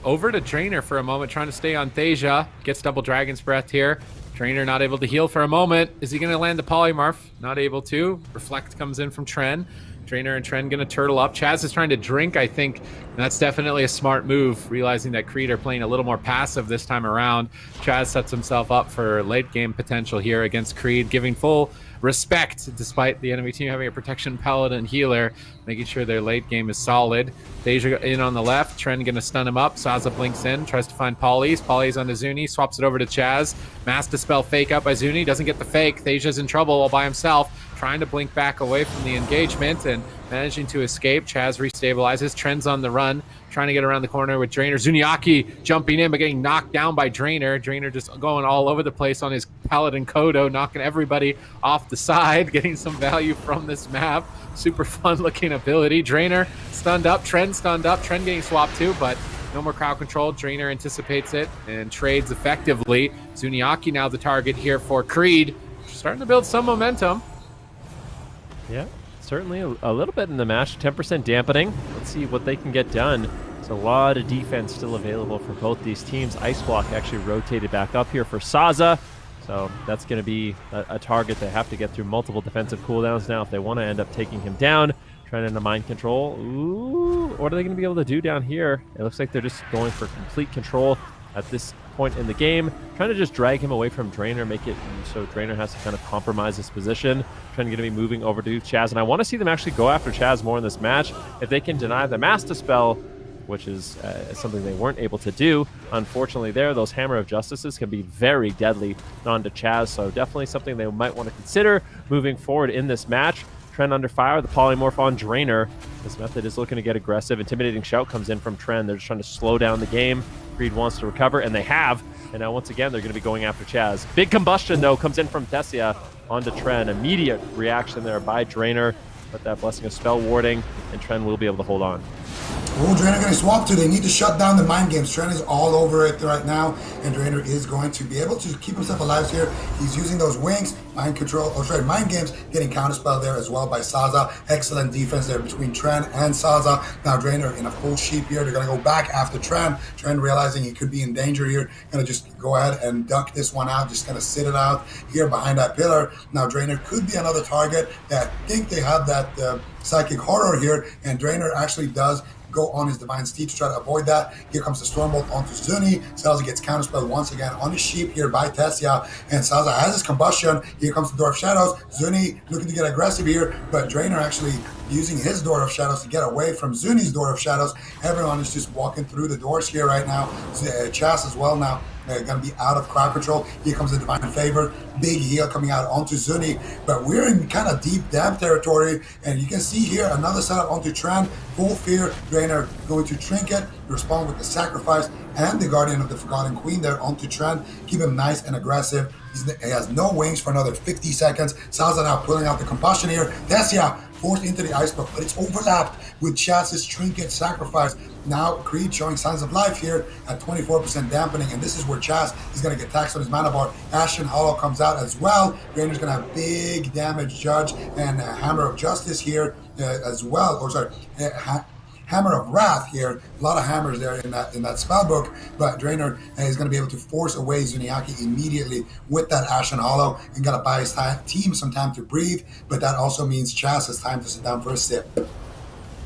over to Drainer for a moment, trying to stay on Thasia. Gets double Dragon's Breath here. Drainer not able to heal for a moment. Is he going to land the Polymorph? Not able to. Reflect comes in from Tren. Drainer and Tren going to turtle up. Chaz is trying to drink, I think. And that's definitely a smart move, realizing that Creed are playing a little more passive this time around. Chaz sets himself up for late game potential here against Creed, giving full respect despite the enemy team having a protection paladin healer, making sure their late game is solid. Deja in on the left. Tren going to stun him up. Saza blinks in, tries to find Polly's. Polly's on the Zuni, swaps it over to Chaz. Mass Dispel fake out by Zuni, doesn't get the fake. Thasia's in trouble all by himself, trying to blink back away from the engagement and managing to escape. Chaz restabilizes. Tren's on the run, trying to get around the corner with Drainer. Zuniaki jumping in, but getting knocked down by Drainer. Drainer just going all over the place on his Paladin Kodo, knocking everybody off the side, getting some value from this map. Super fun looking ability. Drainer stunned up, Tren stunned up, Tren getting swapped too, but no more crowd control. Drainer anticipates it and trades effectively. Zuniaki now the target here for Creed. Starting to build some momentum. Yeah, certainly a little bit in the match. 10% dampening. Let's see what they can get done. There's a lot of defense still available for both these teams. Ice Block actually rotated back up here for Saza. So that's going to be a target they have to get through multiple defensive cooldowns now if they want to end up taking him down. Trying into mind control. Ooh, what are they going to be able to do down here? It looks like they're just going for complete control at this point in the game. Trying to just drag him away from Drainer, make it so Drainer has to kind of compromise his position. Trying to be moving over to Chaz. And I want to see them actually go after Chaz more in this match. If they can deny the Mass Dispel, which is something they weren't able to do. Unfortunately those Hammer of Justices can be very deadly onto Chaz, so definitely something they might want to consider moving forward in this match. Tren under fire, the Polymorph on Drainer. This Method is looking to get aggressive. Intimidating Shout comes in from Tren. They're just trying to slow down the game. Creed wants to recover, and they have. And now once again, they're going to be going after Chaz. Big Combustion, though, comes in from Tessia onto Tren. Immediate reaction there by Drainer. But that Blessing of Spell Warding, and Tren will be able to hold on. Oh, Drainer getting swapped to. They need to shut down the mind games. Tren is all over it right now, and Drainer is going to be able to keep himself alive here. He's using those wings, mind games, getting counterspell there as well by Saza. Excellent defense there between Tren and Saza. Now Drainer in a full sheep here. They're going to go back after Tren. Tren realizing he could be in danger here. Going to just go ahead and duck this one out. Just going to sit it out here behind that pillar. Now Drainer could be another target. I think they have that Psychic Horror here, and Drainer actually does go on his Divine Steed to try to avoid that. Here comes the Stormbolt onto Zuni. Saza gets counterspelled once again on his sheep here by Tessia, and Saza has his combustion. Here comes the Door of Shadows. Zuni looking to get aggressive here, but Drainer actually using his Door of Shadows to get away from Zuni's Door of Shadows. Everyone is just walking through the doors here right now. Chas as well now. Going to be out of crowd control. Here comes the Divine Favor. Big heal coming out onto Zuni. But we're in kind of deep damp territory. And you can see here another setup onto Tren. Full Fear. Drainer going to Trinket. Respond with the Sacrifice and the Guardian of the Forgotten Queen there onto Tren. Keep him nice and aggressive. He has no wings for another 50 seconds. Saza now pulling out the Combustion here. Tessia forced into the Ice Block, but it's overlapped with Chaz's Trinket Sacrifice. Now Creed showing signs of life here at 24% dampening, and this is where Chaz is going to get taxed on his mana bar. Ashen Hollow comes out as well. Rainer's going to have big damage Judge and Hammer of Justice here as well. Hammer of Wrath here. A lot of hammers there in that spell book, but Drainer is going to be able to force away Zuniaki immediately with that Ashen Hollow and got to buy his team some time to breathe, but that also means Chaz has time to sit down for a sip.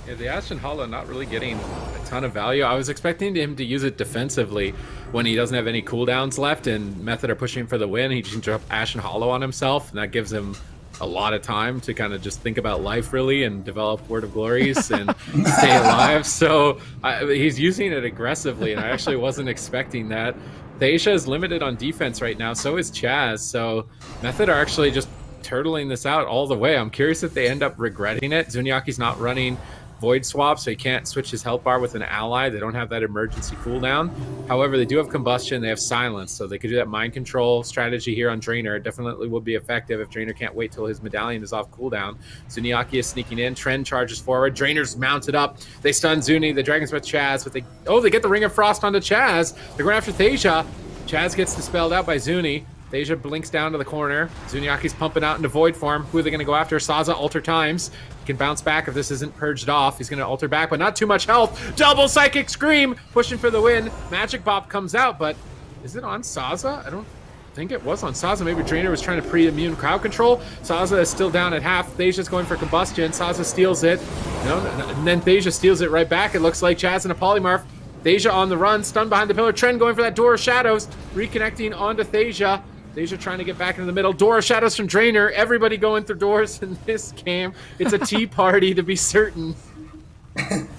Yeah, the Ashen Hollow not really getting a ton of value. I was expecting him to use it defensively when he doesn't have any cooldowns left and Method are pushing for the win. He just can drop Ashen Hollow on himself, and that gives him a lot of time to kind of just think about life really and develop Word of Glories and stay alive. So he's using it aggressively, and I actually wasn't expecting that. Thasia is limited on defense right now, so is Chaz. So Method are actually just turtling this out all the way. I'm curious if they end up regretting it. Zuniaki's not running Void Swap, so he can't switch his health bar with an ally. They don't have that emergency cooldown. However, they do have Combustion. They have Silence, so they could do that mind control strategy here on Drainer. It definitely would be effective if Drainer can't wait till his medallion is off cooldown. Zuniaki is sneaking in. Trend charges forward. Drainer's mounted up. They stun Zuni. The Dragon's Breath Chaz, but they get the Ring of Frost onto Chaz. They're going after Thasia. Chaz gets dispelled out by Zuni. Thasia blinks down to the corner. Zuniaki's pumping out into Void form. Who are they going to go after? Saza alter times. He can bounce back if this isn't purged off. He's going to alter back, but not too much health. Double Psychic Scream, pushing for the win. Magic Bop comes out, but is it on Saza? I don't think it was on Saza. Maybe Drainer was trying to pre-immune crowd control. Saza is still down at half. Thasia's going for Combustion. Saza steals it. No, and then Thasia steals it right back. It looks like Chaz and a Polymorph. Thasia on the run, stunned behind the pillar. Trend going for that Door of Shadows, reconnecting onto Thasia. Thasia trying to get back into the middle. Door of Shadows from Drainer. Everybody going through doors in this game. It's a tea party to be certain.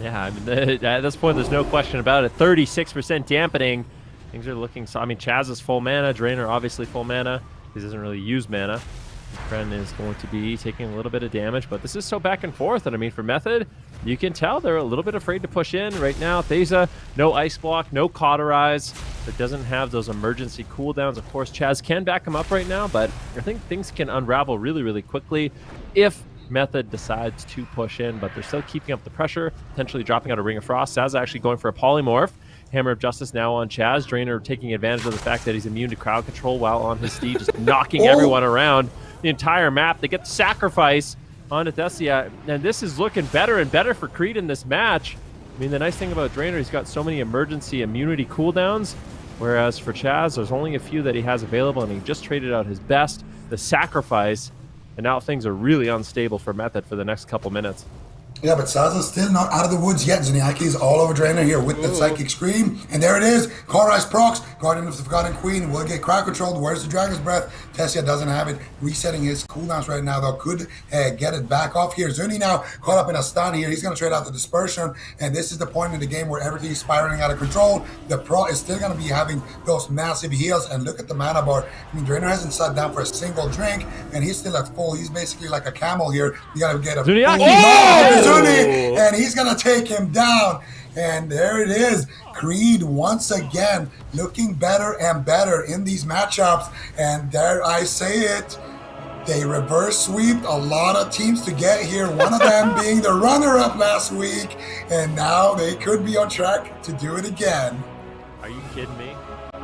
Yeah, I mean, at this point, there's no question about it. 36% dampening. Things are looking... I mean, Chaz is full mana. Drainer, obviously full mana. He doesn't really use mana. Kren is going to be taking a little bit of damage, but this is so back and forth. And I mean, for Method, you can tell they're a little bit afraid to push in right now. Thasia, no Ice Block, no Cauterize. It doesn't have those emergency cooldowns. Of course, Chaz can back him up right now, but I think things can unravel really, really quickly if Method decides to push in, but they're still keeping up the pressure, potentially dropping out a Ring of Frost. Saz actually going for a Polymorph. Hammer of Justice now on Chaz. Drainer taking advantage of the fact that he's immune to crowd control while on his steed, just knocking everyone around the entire map. They get the sacrifice on Adesia, and this is looking better and better for Creed in this match. I mean, the nice thing about Drainer, he's got so many emergency immunity cooldowns, whereas for Chaz, there's only a few that he has available, and he just traded out his best, the sacrifice, and now things are really unstable for Method for the next couple minutes. Yeah, but Saza's still not out of the woods yet. Zuniaki is all over Drainer here with the Psychic Scream. And there it is. Cauterize procs. Guardian of the Forgotten Queen will get crowd controlled. Where's the Dragon's Breath? Tessia doesn't have it. Resetting his cooldowns right now, though. Could get it back off here. Zuni now caught up in a stun here. He's going to trade out the Dispersion. And this is the point in the game where everything is spiraling out of control. The Pro is still going to be having those massive heals. And look at the mana bar. I mean, Drainer hasn't sat down for a single drink. And he's still at full. He's basically like a camel here. You got to get a Zuniaki. Zuni, and he's gonna take him down. And there it is. Creed once again looking better and better in these matchups. And dare I say it, they reverse sweeped a lot of teams to get here. One of them being the runner-up last week, and now they could be on track to do it again. Are you kidding me?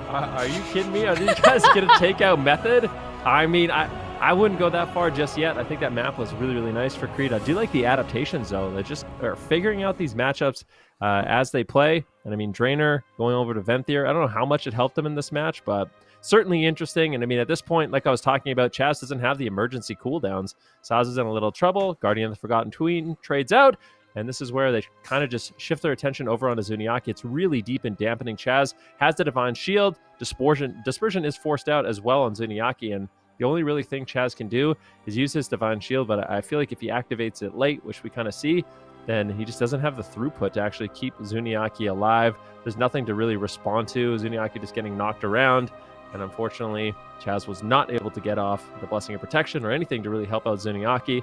Are you kidding me? Are these guys gonna take out Method? I mean, I wouldn't go that far just yet. I think that map was really, really nice for Creed. I do like the adaptations, though. They just are figuring out these matchups as they play. And I mean, Drainer going over to Venthyr, I don't know how much it helped him in this match, but certainly interesting. And I mean, at this point, like I was talking about, Chaz doesn't have the emergency cooldowns. Saz is in a little trouble. Guardian of the Forgotten Queen trades out. And this is where they kind of just shift their attention over onto Zuniaki. It's really deep in dampening. Chaz has the Divine Shield. Dispersion is forced out as well on Zuniaki. And the only really thing Chaz can do is use his Divine Shield, but I feel like if he activates it late, which we kind of see, then he just doesn't have the throughput to actually keep Zuniaki alive. There's nothing to really respond to. Zuniaki just getting knocked around, and unfortunately, Chaz was not able to get off the Blessing of Protection or anything to really help out Zuniaki.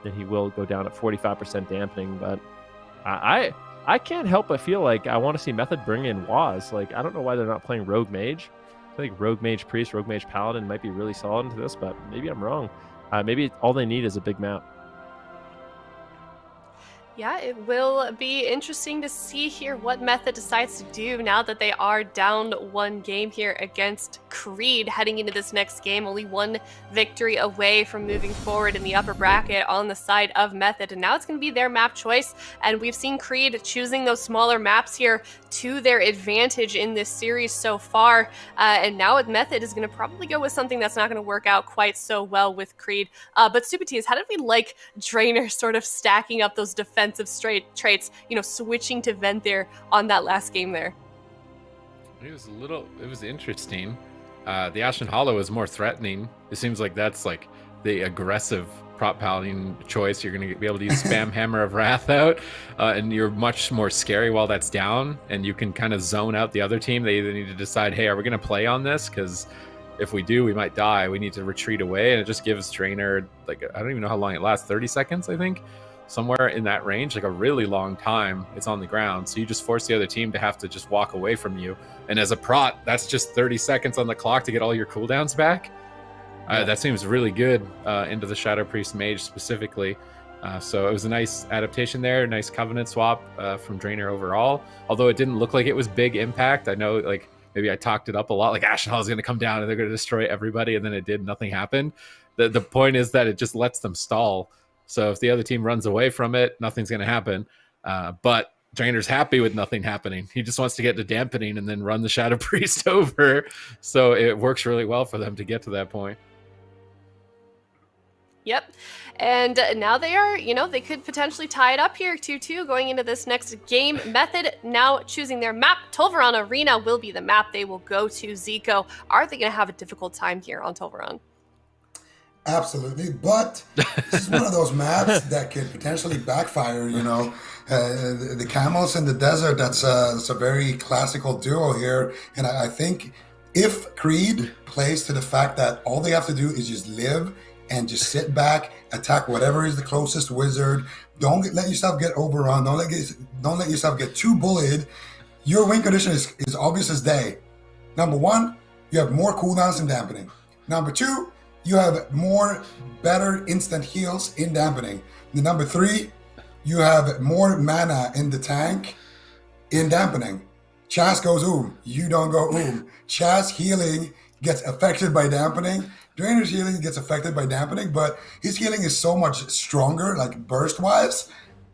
Then he will go down at 45% dampening, but I can't help but feel like I want to see Method bring in Waz. Like, I don't know why they're not playing Rogue Mage. I think Rogue Mage Priest, Rogue Mage Paladin might be really solid into this, but maybe I'm wrong. Maybe all they need is a big map. Yeah, it will be interesting to see here what Method decides to do now that they are down one game here against Creed heading into this next game. Only one victory away from moving forward in the upper bracket on the side of Method. And now it's going to be their map choice. And we've seen Creed choosing those smaller maps here to their advantage in this series so far. And now with Method is going to probably go with something that's not going to work out quite so well with Creed. But Supatis, how did we like Drainer sort of stacking up those defensive traits, switching to Venthyr on that last game there? It was interesting. The Ashen Hollow is more threatening. It seems like that's like the aggressive prop paladin choice. You're going to be able to use spam Hammer of Wrath out, and you're much more scary while that's down, and you can kind of zone out the other team. They either need to decide, hey, are we going to play on this? Because if we do, we might die. We need to retreat away, and it just gives Draenor, like, I don't even know how long it lasts, 30 seconds, I think? Somewhere in that range, like a really long time it's on the ground. So you just force the other team to have to just walk away from you. And as a prot, that's just 30 seconds on the clock to get all your cooldowns back. That seems really good into the Shadow Priest Mage specifically. So it was a nice adaptation there, nice Covenant swap from Draenor overall. Although it didn't look like it was big impact. I know, like, maybe I talked it up a lot, like Ashenhall is going to come down and they're going to destroy everybody, and then it did, nothing happened. The point is that it just lets them stall. So if the other team runs away from it, nothing's going to happen. But Drainer's happy with nothing happening. He just wants to get to dampening and then run the Shadow Priest over. So it works really well for them to get to that point. Yep. And now they are, they could potentially tie it up here 2-2 going into this next game. Method now choosing their map. Tolvaron Arena will be the map they will go to. Zico, are they going to have a difficult time here on Tolvaron? Absolutely, but this is one of those maps that could potentially backfire, the camels in the desert, that's a very classical duo here. And I think if Creed plays to the fact that all they have to do is just live and just sit back, attack whatever is the closest wizard, don't let yourself get overrun, don't let yourself get too bullied, your win condition is obvious as day. Number one, you have more cooldowns and dampening. Number two, you have better instant heals in dampening. And number three, you have more mana in the tank in dampening. Chaz goes you don't go Chaz healing gets affected by dampening. Drainer's healing gets affected by dampening, but his healing is so much stronger, like burst-wise,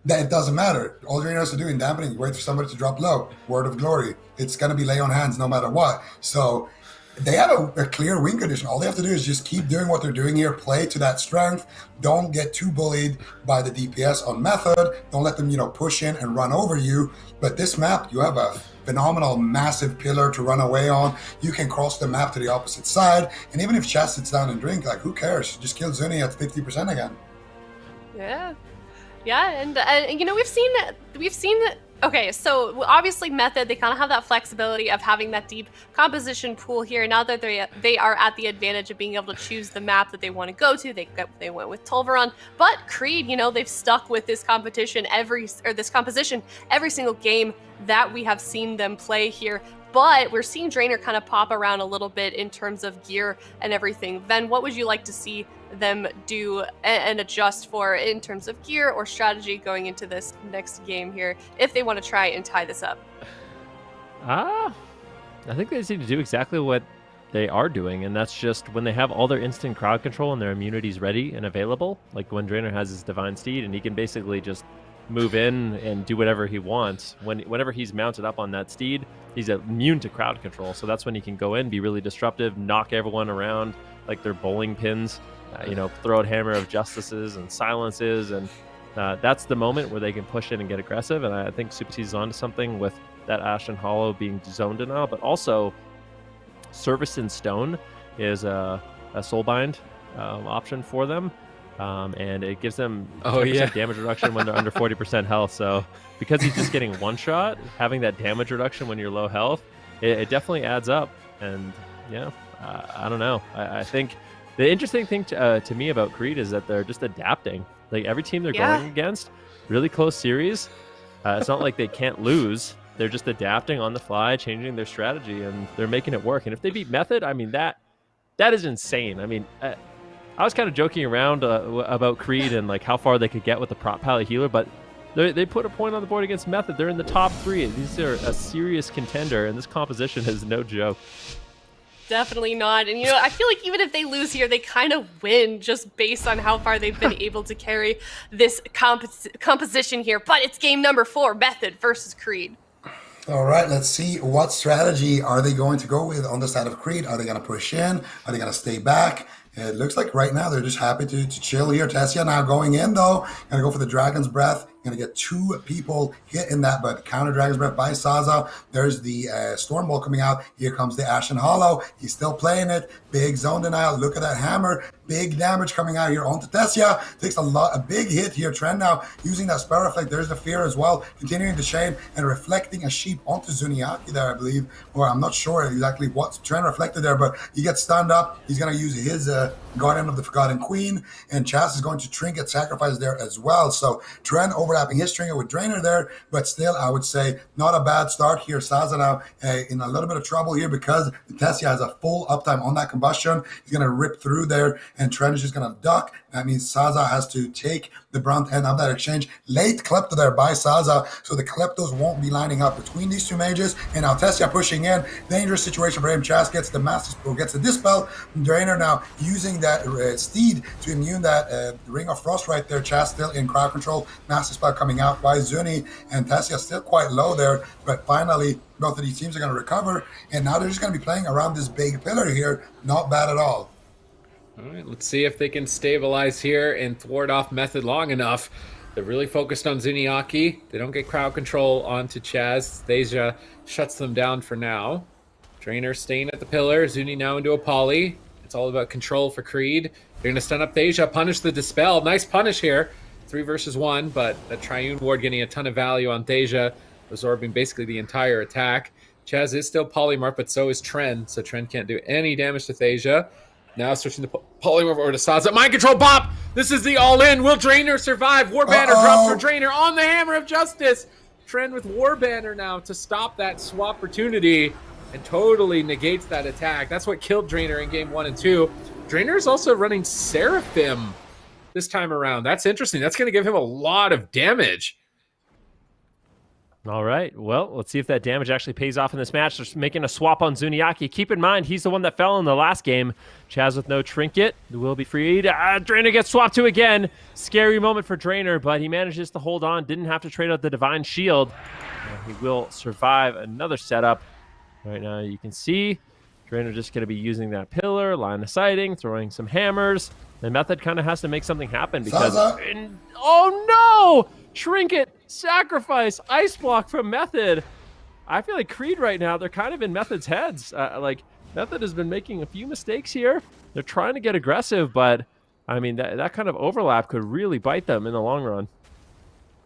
that it doesn't matter. All Drainer has to do in dampening, wait for somebody to drop low. Word of glory. It's going to be lay on hands no matter what. So they have a clear win condition. All they have to do is just keep doing what they're doing here, play to that strength. Don't get too bullied by the DPS on method. Don't let them, push in and run over you. But this map, you have a phenomenal, massive pillar to run away on. You can cross the map to the opposite side. And even if Chaz sits down and drink, like, who cares? Just kill Zuni at 50% again. Yeah. Yeah, and we've seen okay, so obviously Method, they kind of have that flexibility of having that deep composition pool here. Now that they are at the advantage of being able to choose the map that they want to go to, they went with Tolvaron. But Creed, they've stuck with this composition every single game that we have seen them play here. But we're seeing Draenor kind of pop around a little bit in terms of gear and everything. Then what would you like to see them do and adjust for in terms of gear or strategy going into this next game here if they want to try and tie this up? I think they just need to do exactly what they are doing, and that's just when they have all their instant crowd control and their immunities ready and available, like when Draenor has his Divine Steed and he can basically just move in and do whatever he wants. Whenever he's mounted up on that steed, he's immune to crowd control. So that's when he can go in, be really disruptive, knock everyone around like they're bowling pins, throw out Hammer of Justices and silences. And that's the moment where they can push in and get aggressive. And I think Super Seas is onto something with that Ashen Hollow being zoned denial, but also Service in Stone is a soulbind option for them. And it gives them 20% damage reduction when they're under 40% health. So because he's just getting one shot, having that damage reduction when you're low health, it definitely adds up. And I don't know. I think the interesting thing to me about Creed is that they're just adapting. Like every team they're going against, really close series. It's not like they can't lose. They're just adapting on the fly, changing their strategy, and they're making it work. And if they beat Method, I mean, that is insane. I mean, I was kind of joking around about Creed and like how far they could get with the prop pally healer, but they put a point on the board against Method. They're in the top 3. These are a serious contender, and this composition is no joke. Definitely not. And I feel like even if they lose here, they kind of win just based on how far they've been able to carry this composition here. But it's game number 4, Method versus Creed. All right, let's see what strategy are they going to go with on the side of Creed. Are they going to push in? Are they going to stay back? It looks like right now they're just happy to chill here. Tessia now going in, though. Going to go for the Dragon's Breath Going to get 2 people hit in that, but counter Dragon's Breath by Saza. There's the Storm Bolt coming out. Here comes the Ashen Hollow. He's still playing it. Big zone denial. Look at that hammer. Big damage coming out here onto Tessia. Takes a big hit here. Trend now using that spell reflect. There's the fear as well. Continuing to shame and reflecting a sheep onto Zuniaki there, I believe. Or I'm not sure exactly what Trend reflected there, but he gets stunned up. He's going to use his Guardian of the Forgotten Queen, and Chas is going to trinket sacrifice there as well. So Trend overlapping his trinket with Drainer there, but still I would say not a bad start here. Saza now in a little bit of trouble here because Tessia has a full uptime on that combustion. He's going to rip through there, and Trend is just going to duck. That means Saza has to take the brunt end of that exchange. Late Klepto there by Saza, so the Kleptos won't be lining up between these 2 mages. And now Tessia pushing in. Dangerous situation for him. Chas gets the Master Spell, gets the Dispel. Drainer now using that Steed to immune that Ring of Frost right there. Chas still in crowd control. Master Spell coming out by Zuni, and Tessia still quite low there. But finally, both of these teams are going to recover, and now they're just going to be playing around this big pillar here. Not bad at all. All right, let's see if they can stabilize here and thwart off Method long enough. They're really focused on Zuniaki. They don't get crowd control onto Chaz. Thasia shuts them down for now. Drainer staying at the pillar. Zuni now into a poly. It's all about control for Creed. They're going to stun up Thasia, punish the Dispel. Nice punish here. 3 versus 1, but that Triune Ward getting a ton of value on Thasia, absorbing basically the entire attack. Chaz is still polymorph, but so is Trend, so Trend can't do any damage to Thasia. Now switching to polymorph over to Saza. Mind control bop! This is the all-in. Will Drainer survive? Warbanner drops for Drainer on the Hammer of Justice. Trend with Warbanner now to stop that swap opportunity and totally negates that attack. That's what killed Drainer in game 1 and 2. Drainer is also running Seraphim this time around. That's interesting. That's going to give him a lot of damage. All right. Well, let's see if that damage actually pays off in this match. They're making a swap on Zuniaki. Keep in mind, he's the one that fell in the last game. Chaz with no trinket will be freed. Drainer gets swapped to again. Scary moment for Drainer, but he manages to hold on. Didn't have to trade out the Divine Shield. He will survive another setup. Right now, you can see Drainer just going to be using that pillar, line of sighting, throwing some hammers. The Method kind of has to make something happen because... oh, no! Trinket, sacrifice, ice block from Method. I feel like Creed right now, they're kind of in Method's heads. Method has been making a few mistakes here. They're trying to get aggressive, but I mean, that kind of overlap could really bite them in the long run.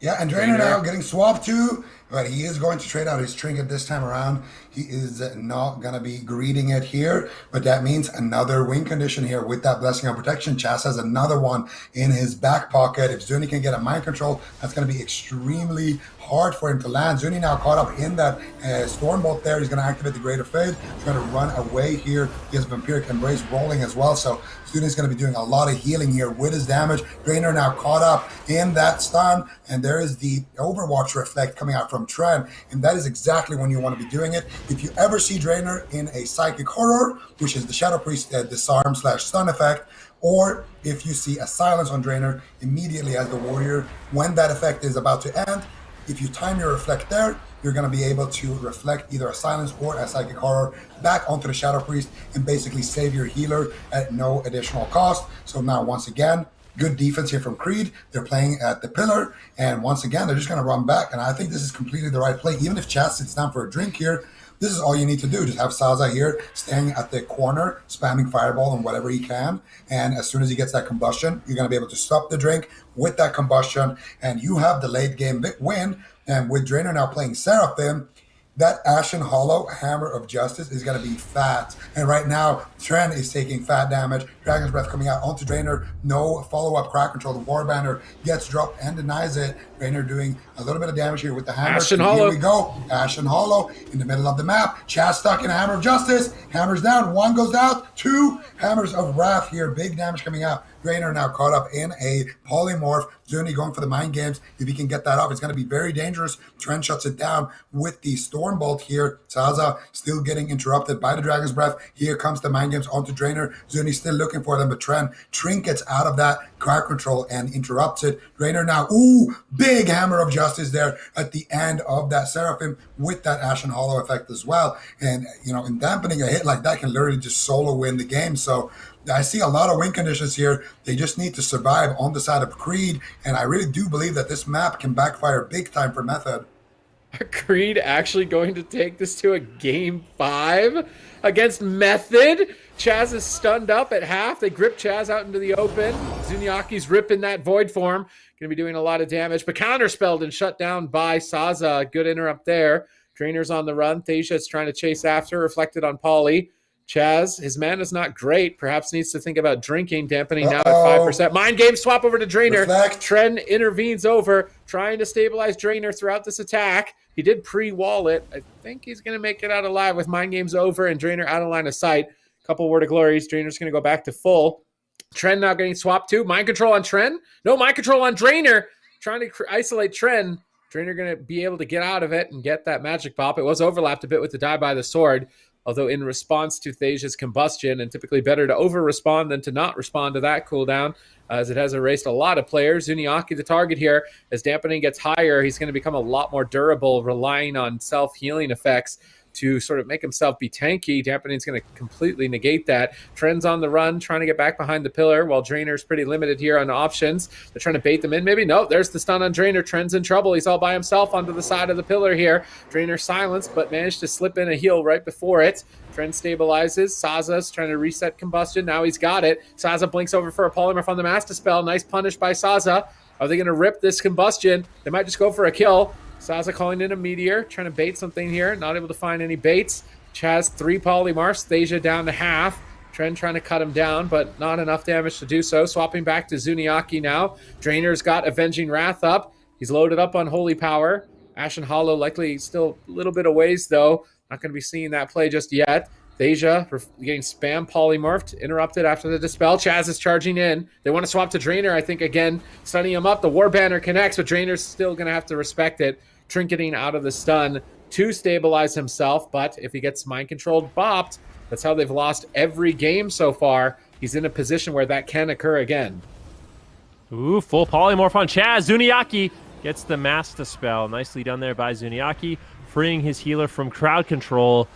Yeah, and Drainer now getting swapped too, but he is going to trade out his trinket this time around. He is not going to be greeting it here, but that means another win condition here with that Blessing of Protection. Chas has another one in his back pocket. If Zuni can get a mind control, that's going to be extremely hard for him to land. Zuni now caught up in that Storm Bolt there. He's going to activate the Greater Fade. He's going to run away here. He has Vampiric Embrace rolling as well, so Zuni's going to be doing a lot of healing here with his damage. Drainer now caught up in that stun, and there is the Overwatch Reflect coming out from Trend, and that is exactly when you want to be doing it. If you ever see Drainer in a Psychic Horror, which is the Shadow Priest disarm/stun effect, or if you see a silence on Drainer immediately as the warrior, when that effect is about to end, if you time your reflect there, you're going to be able to reflect either a silence or a Psychic Horror back onto the Shadow Priest and basically save your healer at no additional cost. So now, once again, good defense here from Creed. They're playing at the pillar, and once again, they're just going to run back. And I think this is completely the right play. Even if Chaz sits down for a drink here, this is all you need to do. Just have Saza here staying at the corner, spamming Fireball and whatever he can. And as soon as he gets that combustion, you're going to be able to stop the drink with that combustion, and you have the late game win. And with Drainer now playing Seraphim, that Ashen Hollow Hammer of Justice is going to be fat. And right now, Trend is taking fat damage. Dragon's Breath coming out onto Drainer. No follow-up crowd control. The Warbanner gets dropped and denies it. Drainer doing a little bit of damage here with the hammer. Ashen Hollow. Here we go. Ashen Hollow in the middle of the map. Chaz stuck in a Hammer of Justice. Hammers down. 1 goes out. 2 Hammers of Wrath here. Big damage coming out. Drainer now caught up in a polymorph. Zuni going for the mind games. If he can get that off, it's going to be very dangerous. Trent shuts it down with the Storm Bolt here. Saza still getting interrupted by the Dragon's Breath. Here comes the mind games onto Drainer. Zuni still looking for them, but Trent trinkets out of that crowd control and interrupts it. Drainer now, big big hammer of justice there at the end of that Seraphim with that Ashen Hollow effect as well. And, in dampening a hit like that can literally just solo win the game. So I see a lot of win conditions here. They just need to survive on the side of Creed. And I really do believe that this map can backfire big time for Method. Creed actually going to take this to a game 5 against Method. Chaz is stunned up at half. They grip Chaz out into the open. Zuniaki's ripping that void form. Going to be doing a lot of damage, but counterspelled and shut down by Saza. Good interrupt there. Drainer's on the run. Thasia's trying to chase after, reflected on Pauly. Chaz, his mana's not great. Perhaps needs to think about drinking, dampening now at 5%. Mind game swap over to Drainer. Reflect. Tren intervenes over, trying to stabilize Drainer throughout this attack. He did pre-wall it. I think he's going to make it out alive with mind games over and Drainer out of line of sight. Couple Word of Glories. Drainer's going to go back to full. Tren now getting swapped too. Mind control on Tren. No, mind control on Drainer. Trying to isolate Tren. Drainer going to be able to get out of it and get that magic pop. It was overlapped a bit with the die by the sword. Although in response to Thasia's combustion, and typically better to over-respond than to not respond to that cooldown, as it has erased a lot of players. Zuniaki, the target here, as dampening gets higher, he's going to become a lot more durable, relying on self-healing effects to sort of make himself be tanky. Dampening's going to completely negate that. Tren's on the run, trying to get back behind the pillar, while Drainer's pretty limited here on options. They're trying to bait them in. Maybe no, there's the stun on Drainer. Tren's in trouble. He's all by himself onto the side of the pillar here. Drainer silenced, but managed to slip in a heal right before it. Tren stabilizes. Saza's trying to reset combustion. Now he's got it. Saza blinks over for a polymorph on the Master Spell. Nice punish by Saza. Are they going to rip this combustion? They might just go for a kill. Saza calling in a meteor, trying to bait something here. Not able to find any baits. Chaz 3 polymorphs. Thasia down to half. Tren trying to cut him down, but not enough damage to do so. Swapping back to Zuniaki now. Drainer's got Avenging Wrath up. He's loaded up on Holy Power. Ashen Hollow likely still a little bit of ways, though. Not going to be seeing that play just yet. Thasia getting spam polymorphed, interrupted after the dispel. Chaz is charging in. They want to swap to Drainer, I think, again, stunning him up. The War Banner connects, but Drainer's still going to have to respect it. Trinketing out of the stun to stabilize himself, but if he gets mind-controlled bopped, that's how they've lost every game so far. He's in a position where that can occur again. Ooh, full polymorph on Chaz. Zuniaki gets the Master Spell. Nicely done there by Zuniaki, freeing his healer from crowd control.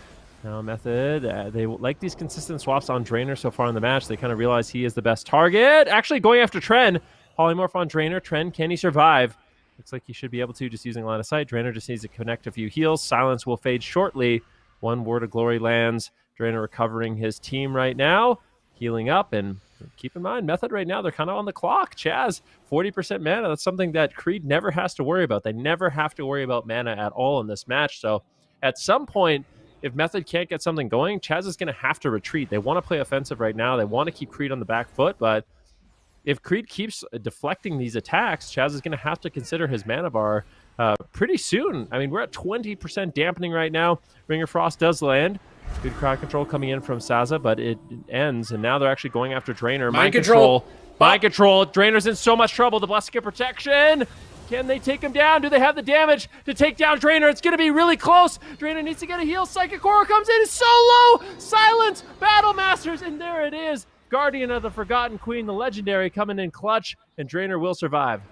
Now Method, they like these consistent swaps on Drainer so far in the match. They kind of realize he is the best target. Actually going after Tren. Polymorph on Drainer. Tren, can he survive? Looks like he should be able to, just using line of sight. Drainer just needs to connect a few heals. Silence will fade shortly. 1 Word of Glory lands. Drainer recovering his team right now. Healing up, and keep in mind, Method right now, they're kind of on the clock. Chaz, 40% mana. That's something that Creed never has to worry about. They never have to worry about mana at all in this match. So at some point, if Method can't get something going, Chaz is going to have to retreat. They want to play offensive right now. They want to keep Creed on the back foot, but if Creed keeps deflecting these attacks, Chaz is going to have to consider his mana bar pretty soon. I mean, we're at 20% dampening right now. Ring of Frost does land. Good crowd control coming in from Saza, but it ends, and now they're actually going after Drainer. Mind control. Mind control. Drainer's in so much trouble. The Blessing of Protection. Can they take him down? Do they have the damage to take down Drainer? It's going to be really close. Drainer needs to get a heal. Psychic Aura comes in. It's so low. Silence. Battle Masters. And there it is. Guardian of the Forgotten Queen, the legendary, coming in clutch. And Drainer will survive.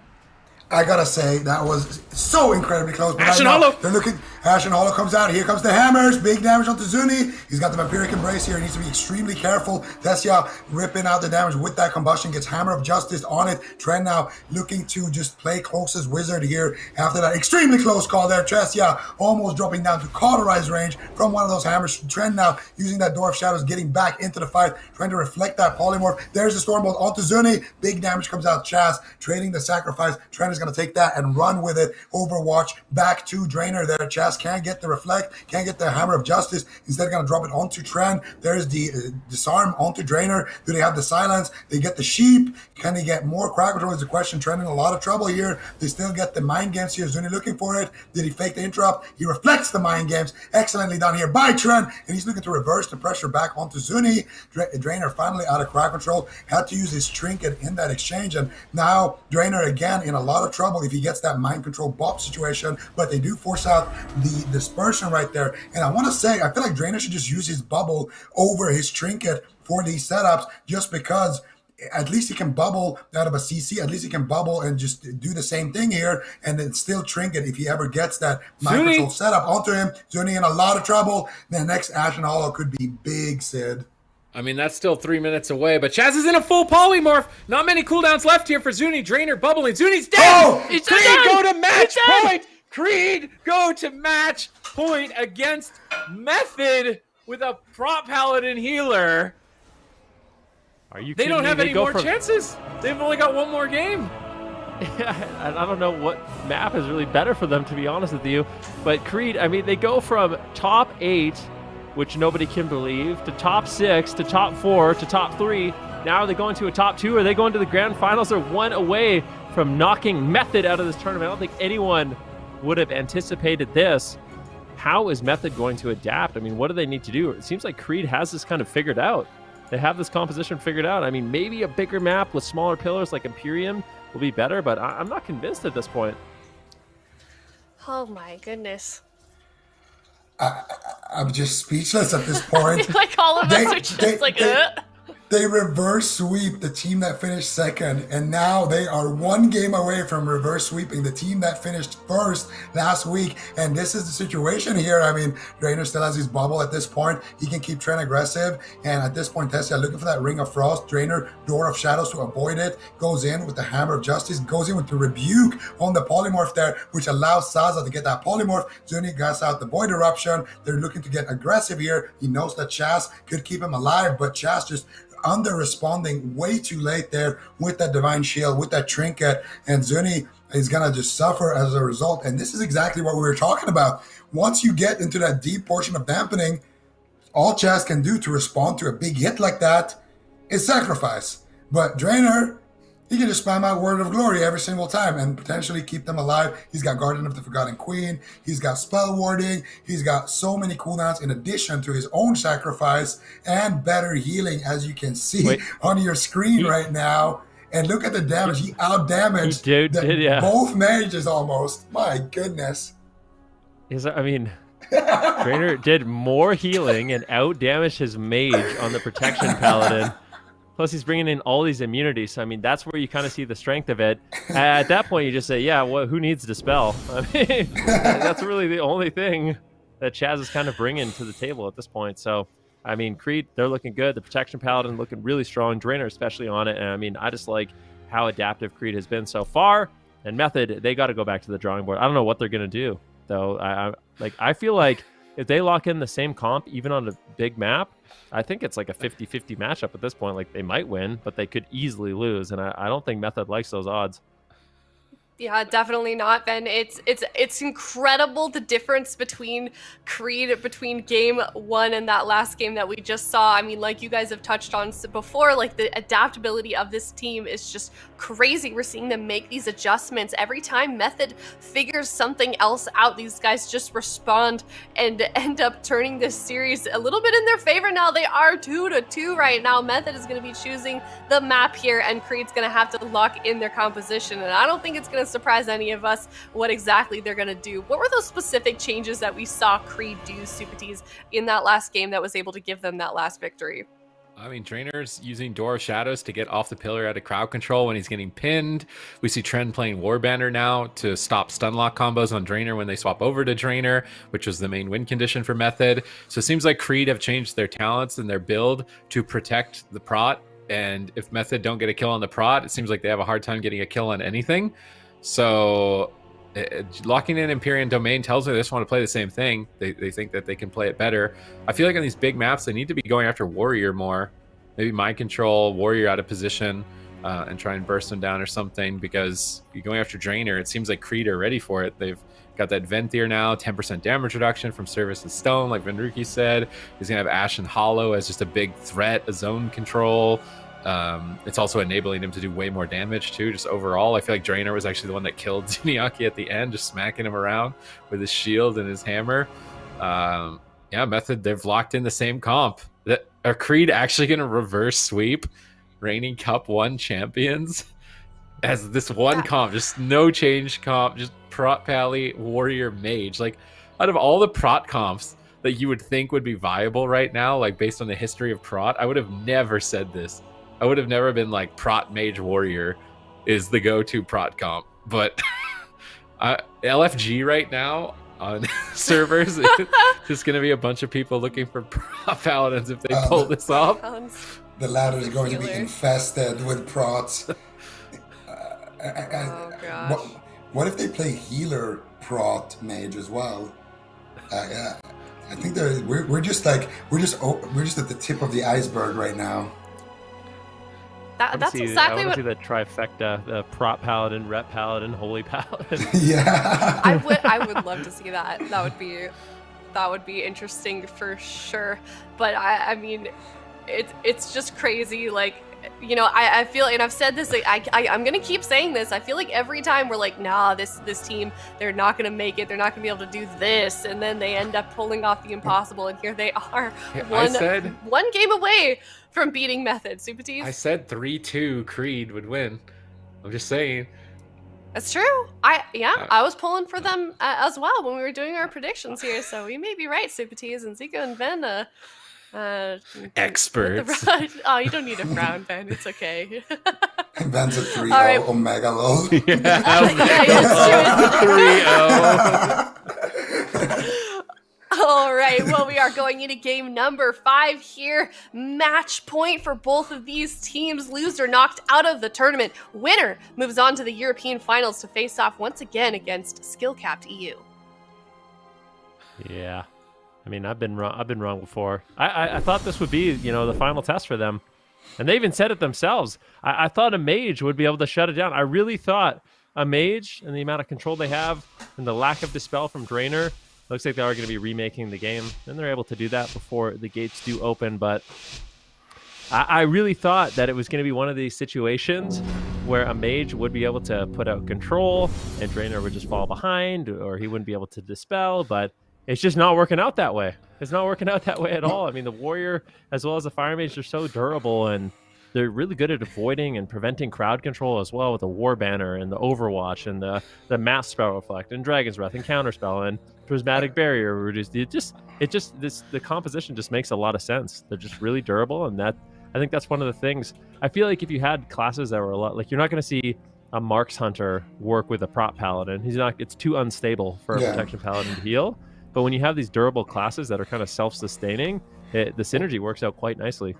I gotta say, that was so incredibly close. But Ashen right now, Hollow! They're looking. Ashen Hollow comes out. Here comes the hammers. Big damage onto Zuni. He's got the Vampiric Embrace here. He needs to be extremely careful. Tessia ripping out the damage with that combustion. Gets Hammer of Justice on it. Tren now looking to just play closest wizard here. After that extremely close call there. Tessia almost dropping down to cauterize range from one of those hammers. Tren now using that Door of Shadows, getting back into the fight, trying to reflect that polymorph. There's the Stormbolt onto Zuni. Big damage comes out. Chaz trading the sacrifice. Tren is going to take that and run with it. Overwatch back to Drainer there. Chaz can't get the reflect, can't get the Hammer of Justice. Instead, going to drop it onto Tren. There's the disarm onto Drainer. Do they have the silence? They get the sheep. Can they get more crowd control is the question. Tren in a lot of trouble here. They still get the mind games here. Zuni looking for it. Did he fake the interrupt? He reflects the mind games. Excellently done here by Tren, and he's looking to reverse the pressure back onto Zuni. Drainer finally out of crowd control. Had to use his trinket in that exchange, and now Drainer again in a lot of trouble if he gets that mind control bop situation, but they do force out the dispersion right there. And I want to say, I feel like Drainer should just use his bubble over his trinket for these setups, just because at least he can bubble out of a CC. At least he can bubble and just do the same thing here, and then still trinket if he ever gets that mind Zuni. control setup onto him. Zuni in a lot of trouble. The next Ashen Hollow could be big, Sid. I mean, that's still 3 minutes away, but Chaz is in a full polymorph. Not many cooldowns left here for Zuni. Drainer bubbling. Zuni's dead. Oh! Creed go to match point. Creed go to match point against Method with a prop paladin healer. Are you They kidding don't me? have They any go more from- chances. They've only got one more game. I don't know what map is really better for them, to be honest with you. But Creed, I mean, they go from top 8, which nobody can believe, to top 6, to top 4, to top 3. Now are they going to a top 2? Are they going to the grand finals? They're one away from knocking Method out of this tournament. I don't think anyone would have anticipated this. How is Method going to adapt? I mean, what do they need to do? It seems like Creed has this kind of figured out. They have this composition figured out. I mean, maybe a bigger map with smaller pillars like Imperium will be better, but I'm not convinced at this point. Oh my goodness. I'm just speechless at this point. Like all of us are just They reverse sweep the team that finished second, and now they are one game away from reverse sweeping the team that finished first last week. And this is the situation here. I mean, Drainer still has his bubble at this point. He can keep trend aggressive. And at this point, Tessia looking for that Ring of Frost. Drainer, Door of Shadows to avoid it. Goes in with the Hammer of Justice. Goes in with the Rebuke on the polymorph there, which allows Saza to get that polymorph. Zuni gas out the Void Eruption. They're looking to get aggressive here. He knows that Chaz could keep him alive, but Chaz just under responding way too late there with that Divine Shield, with that trinket, and Zuni is gonna just suffer as a result. And this is exactly what we were talking about. Once you get into that deep portion of dampening, all Chaz can do to respond to a big hit like that is sacrifice. But Drainer, he can just spam out Word of Glory every single time and potentially keep them alive. He's got Guardian of the Forgotten Queen. He's got Spell Warding. He's got so many cooldowns in addition to his own sacrifice and better healing, as you can see on your screen right now. And look at the damage. He out-damaged both mages almost. My goodness. Drainer did more healing and out-damaged his mage on the Protection Paladin. Plus, he's bringing in all these immunities. So, I mean, that's where you kind of see the strength of it. At that point, you just say, yeah, well, who needs Dispel? I mean, that's really the only thing that Chaz is kind of bringing to the table at this point. So, I mean, Creed, they're looking good. The Protection Paladin looking really strong. Drainer especially on it. And, I mean, I just like how adaptive Creed has been so far. And Method, they got to go back to the drawing board. I don't know what they're going to do, though. I feel like if they lock in the same comp, even on a big map, I think it's like a 50-50 matchup at this point. Like, they might win, but they could easily lose, and I don't think Method likes those odds. Yeah, definitely not, Ben. It's incredible the difference between Creed, between game one and that last game that we just saw. I mean, like you guys have touched on before, like the adaptability of this team is just crazy. We're seeing them make these adjustments every time Method figures something else out. These guys just respond and end up turning this series a little bit in their favor. Now they are 2-2 right now. Method is going to be choosing the map here, and Creed's going to have to lock in their composition. And I don't think it's going to surprise any of us what exactly they're going to do. What were those specific changes that we saw Creed do, Supatis, in that last game that was able to give them that last victory? I mean, Drainer's using Door of Shadows to get off the pillar out of crowd control when he's getting pinned. We see Trend playing Warbanner now to stop stunlock combos on Drainer when they swap over to Drainer, which was the main win condition for Method. So it seems like Creed have changed their talents and their build to protect the prot. And if Method don't get a kill on the prot, it seems like they have a hard time getting a kill on anything. So locking in Empyrean Domain tells me they just want to play the same thing. They think that they can play it better. I feel like on these big maps, they need to be going after Warrior more. Maybe Mind Control, Warrior out of position, and try and burst them down or something, because you're going after Drainer. It seems like Creed are ready for it. They've got that Venthyr now, 10% damage reduction from Service and Stone, like Venruki said. He's going to have Ashen Hollow as just a big threat, a zone control. It's also enabling him to do way more damage too. Just overall, I feel like Drainer was actually the one that killed Zuniaki at the end, just smacking him around with his shield and his hammer. Yeah, Method, they've locked in the same comp. Are Creed actually going to reverse sweep reigning Cup 1 champions as this one comp, just no change comp, just Prot Pally, Warrior, Mage? Like, out of all the Prot comps that you would think would be viable right now, like based on the history of Prot, I would have never said this I would have never been like Prot Mage Warrior is the go-to Prot comp, but LFG right now on servers is just going to be a bunch of people looking for Prot Paladins if they pull this off. The ladder is going to be Healer. infested with prots. Oh gosh. What if they play healer prot mage as well? Yeah, I think we're just at the tip of the iceberg right now. That's I exactly want what to see the trifecta: the prop paladin, rep paladin, holy paladin. Yeah. I would love to see that. That would be interesting for sure. But I mean, it's just crazy. Like, you know, I feel, and I've said this, I'm gonna keep saying this. I feel like every time we're like, nah, this team, they're not gonna make it. They're not gonna be able to do this, and then they end up pulling off the impossible, and here they are, one game away from beating Method. Super T's. I said 3-2 Creed would win. I'm just saying. That's true. I was pulling for them as well when we were doing our predictions here. So we may be right, Super T's and Zico and Ben. Experts. Oh, you don't need a frown, Ben. It's okay. Ben's a 3-0 right. Omega lol. Yeah, it's true. All right, well, we are going into game number 5 here. Match point for both of these teams. Loser knocked out of the tournament. Winner moves on to the European finals to face off once again against skill-capped EU. Yeah. I mean, I've been wrong before. I thought this would be, you know, the final test for them. And they even said it themselves. I thought a mage would be able to shut it down. I really thought a mage and the amount of control they have and the lack of dispel from Drainer, looks like they are going to be remaking the game. And they're able to do that before the gates do open. But I really thought that it was going to be one of these situations where a mage would be able to put out control and Drainer would just fall behind or he wouldn't be able to dispel. But it's just not working out that way. It's not working out that way at all. I mean, the warrior as well as the fire mage are so durable and they're really good at avoiding and preventing crowd control as well with the war banner and the overwatch and the mass spell reflect and dragon's breath and counterspell and prismatic barrier reduced. The composition just makes a lot of sense. They're just really durable, and I think that's one of the things. I feel like if you had classes that were a lot like, you're not going to see a Marks Hunter work with a prop paladin. It's too unstable for a protection paladin to heal. But when you have these durable classes that are kind of self-sustaining, the synergy works out quite nicely.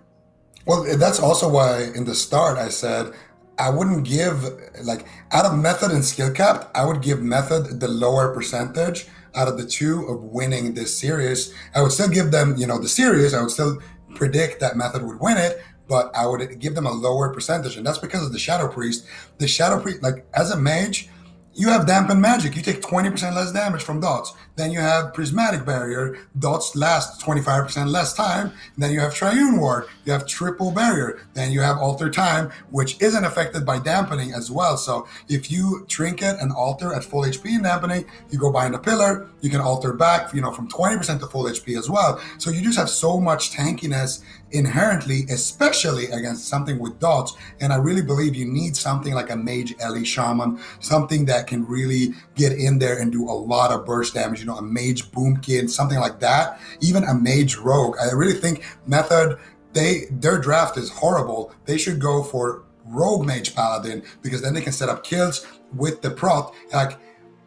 Well, that's also why in the start I said I wouldn't give, like, out of Method and Skill Capped, I would give Method the lower percentage out of the two of winning this series. I would still give them, the series. I would still predict that Method would win it, but I would give them a lower percentage. And that's because of the Shadow Priest. The Shadow Priest, like, as a mage, you have Dampen Magic. You take 20% less damage from dots. Then you have Prismatic Barrier. Dots last 25% less time. And then you have Triune Ward. You have Triple Barrier. Then you have Alter Time, which isn't affected by dampening as well. So if you trinket and alter at full HP in dampening, you go behind a pillar. You can alter back, from 20% to full HP as well. So you just have so much tankiness inherently, especially against something with dots. And I really believe you need something like a Mage Ellie Shaman, something that can really get in there and do a lot of burst damage, a Mage Boomkin, something like that. Even a Mage Rogue. I really think Method, their draft is horrible. They should go for Rogue Mage Paladin, because then they can set up kills with the prot. Like,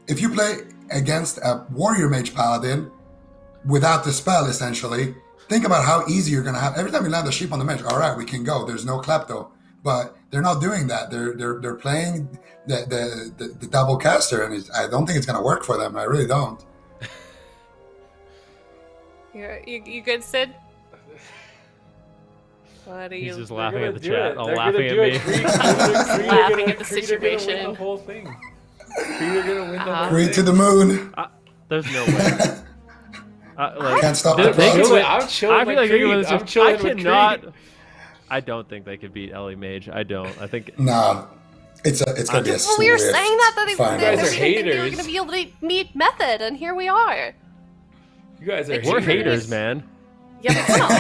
if you play against a Warrior Mage Paladin without the spell, essentially, think about how easy you're going to have. Every time you land a sheep on the bench, all right, we can go. There's no klepto. But they're not doing that. They're playing the double caster, and I don't think it's going to work for them. I really don't. You good, Sid? What are He's you just laughing at the chat, They're all gonna laughing at do me. it. Creed Laughing at the Creed are gonna win situation. the whole thing. Creed are gonna win the whole Creed thing. to the moon. There's no way. Can't stop they- the they prot. could- I'm chilling I feel with like Creed. I'm chilling with Creed. I don't think they could beat Ellie Mage. I don't. I think Nah, it's gonna be a Well, we were swift saying that they final. You guys didn't are think they were haters. going to be able to meet Method, and here we are. You guys are we're haters. haters, man. Yeah, we kind of are.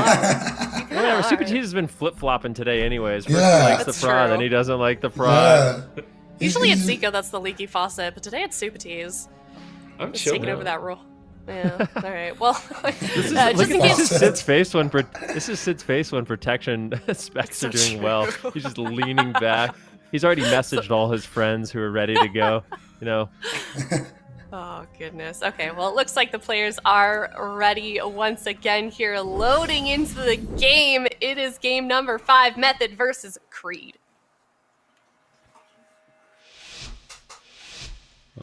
You kinda Whatever. Super are. Cheese has been flip flopping today, anyways. First Yeah. he likes That's the prod, true. then he doesn't like the prod. Yeah. Usually it's He's- Zico that's the leaky faucet, but today it's Super T's. I'm Just chilling. taking over that role. Yeah. All right. Well, This is, just look in at case. this is Sid's face when protection specs So are doing true. well. He's just leaning back. He's already messaged all his friends who are ready to go. You know, Oh, goodness. Okay, well, it looks like the players are ready once again here, loading into the game. It is game number 5, Method versus Creed.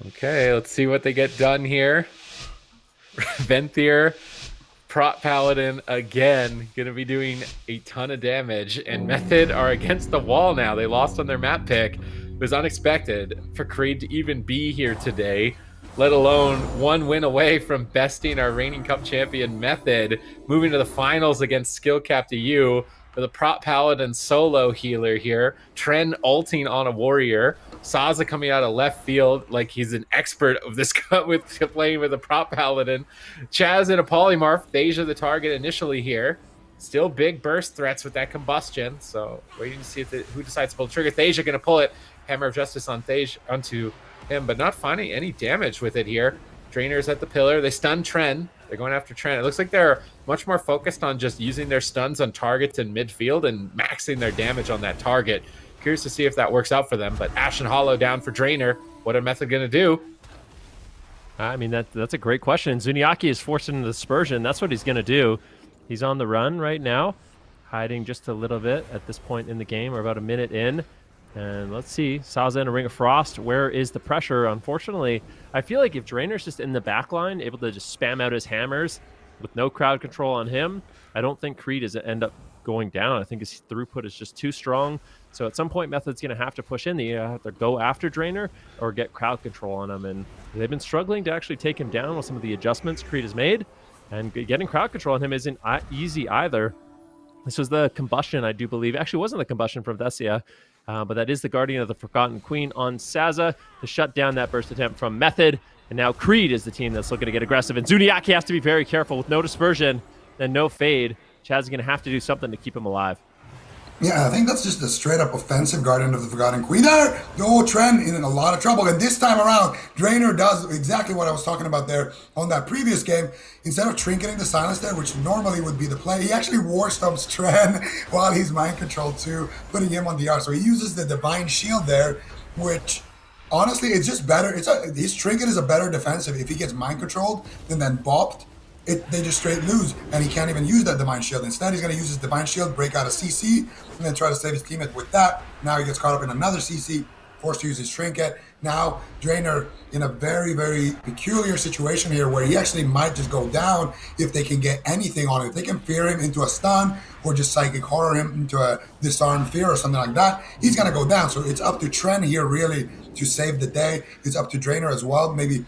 Okay, let's see what they get done here. Venthyr, Prot Paladin again, gonna be doing a ton of damage, and Method are against the wall now. They lost on their map pick. It was unexpected for Creed to even be here today, let alone one win away from besting our reigning cup champion Method, moving to the finals against Skill Cap to you for the Prot Paladin solo healer here. Tren ulting on a warrior. Saza coming out of left field like he's an expert of this with playing with a Prot Paladin. Chaz in a polymorph. Thasia the target initially here. Still big burst threats with that combustion. So waiting to see if who decides to pull the trigger. Thasia going to pull it. Hammer of Justice on Thasia onto him, but not finding any damage with it here. Drainer's at the pillar. They stun Tren. They're going after Tren. It looks like they're much more focused on just using their stuns on targets in midfield and maxing their damage on that target. Curious to see if that works out for them, but Ashen Hollow down for Drainer. What are Method going to do? I mean, that's a great question. Zuniaki is forced into the dispersion. That's what he's going to do. He's on the run right now, hiding just a little bit at this point in the game. We're about a minute in. And let's see, Saza in a Ring of Frost. Where is the pressure? Unfortunately, I feel like if Drainer's just in the back line, able to just spam out his hammers with no crowd control on him, I don't think Creed is end up going down. I think his throughput is just too strong. So at some point, Method's going to have to push in. They have to go after Drainer or get crowd control on him. And they've been struggling to actually take him down with some of the adjustments Creed has made. And getting crowd control on him isn't easy either. This was the combustion, I do believe. Actually, it wasn't the combustion from Thessia. But that is the Guardian of the Forgotten Queen on Saza to shut down that burst attempt from Method. And now Creed is the team that's looking to get aggressive. And Zuniaki has to be very careful with no dispersion and no fade. Chaz is going to have to do something to keep him alive. Yeah, I think that's just a straight-up offensive Guardian of the Forgotten Queen. There, the old Tren in a lot of trouble. And this time around, Drainer does exactly what I was talking about there on that previous game. Instead of trinketing the silence there, which normally would be the play, he actually war stomps Tren while he's mind controlled too, putting him on the R. So he uses the Divine Shield there, which honestly, it's just better. His trinket is a better defensive if he gets mind controlled and then bopped. They just straight lose, and he can't even use that Divine Shield. Instead, he's going to use his Divine Shield, break out a CC, and then try to save his teammate with that. Now he gets caught up in another CC, forced to use his Trinket. Now, Drainer in a very, very peculiar situation here where he actually might just go down if they can get anything on him. If they can fear him into a stun or just Psychic Horror him into a Disarm Fear or something like that, he's going to go down. So it's up to Tren here really to save the day. It's up to Drainer as well, maybe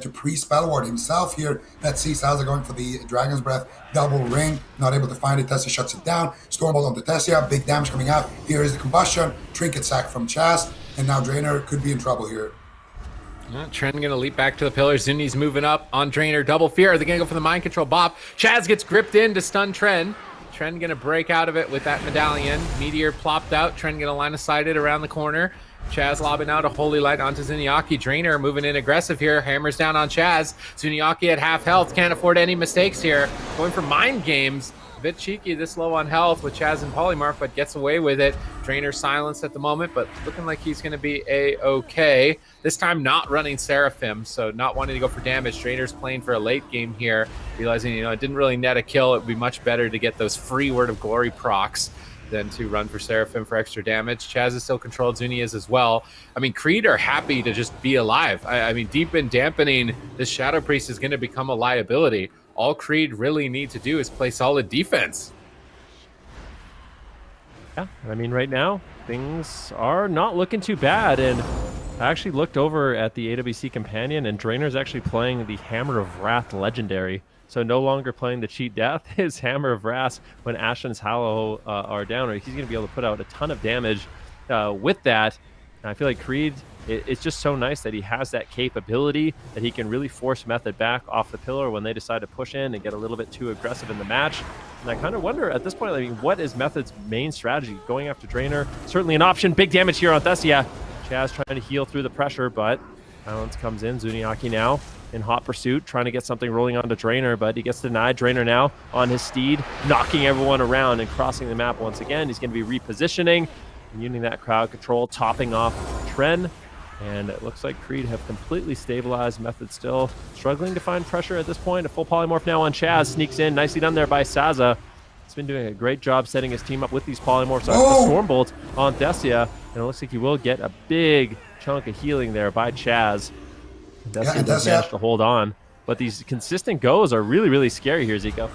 to pre-spell ward himself here. Let's see, Saza going for the Dragon's Breath, double ring, not able to find it. Tessia shuts it down. Stormbolt onto Tessia, big damage coming out. Here is the combustion, trinket sack from Chaz, and now Drainer could be in trouble here. Tren going to leap back to the pillar. Zuni's moving up on Drainer. Double fear. They're going to go for the mind control bop. Chaz gets gripped in to stun Tren. Tren going to break out of it with that medallion. Meteor plopped out. Tren going to line of sight it around the corner. Chaz lobbing out a Holy Light onto Zuniaki. Drainer moving in aggressive here. Hammers down on Chaz. Zuniaki at half health. Can't afford any mistakes here. Going for mind games. A bit cheeky this low on health with Chaz and Polymorph, but gets away with it. Drainer silenced at the moment, but looking like he's going to be A-okay. This time not running Seraphim, so not wanting to go for damage. Drainer's playing for a late game here, realizing, it didn't really net a kill. It would be much better to get those free Word of Glory procs than to run for Seraphim for extra damage. Chaz is still controlled. Zuni is as well. I mean, Creed are happy to just be alive. I mean, deep in dampening, this Shadow Priest is going to become a liability. All Creed really need to do is play solid defense. Yeah, I mean, right now, things are not looking too bad. And I actually looked over at the AWC Companion, and Drainer's actually playing the Hammer of Wrath Legendary. So no longer playing the cheat death. His Hammer of Wrath, when Ashen's Hallow are down, he's going to be able to put out a ton of damage with that. And I feel like Creed, it's just so nice that he has that capability, that he can really force Method back off the pillar when they decide to push in and get a little bit too aggressive in the match. And I kind of wonder at this point, I mean, what is Method's main strategy? Going after Drainer, certainly an option. Big damage here on Thessia. Chaz trying to heal through the pressure, but Silence comes in. Zuniaki now in hot pursuit, trying to get something rolling onto Drainer, but he gets denied. Drainer now on his steed, knocking everyone around and crossing the map once again. He's going to be repositioning and using that crowd control, topping off Tren. And it looks like Creed have completely stabilized. Method still struggling to find pressure at this point. A full polymorph now on Chaz. Sneaks in. Nicely done there by Saza. He's been doing a great job setting his team up with these polymorphs. A Stormbolt on Desia. And it looks like he will get a big chunk of healing there by Chaz. Desia does manage to hold on. But these consistent goes are really, really scary here, Zico.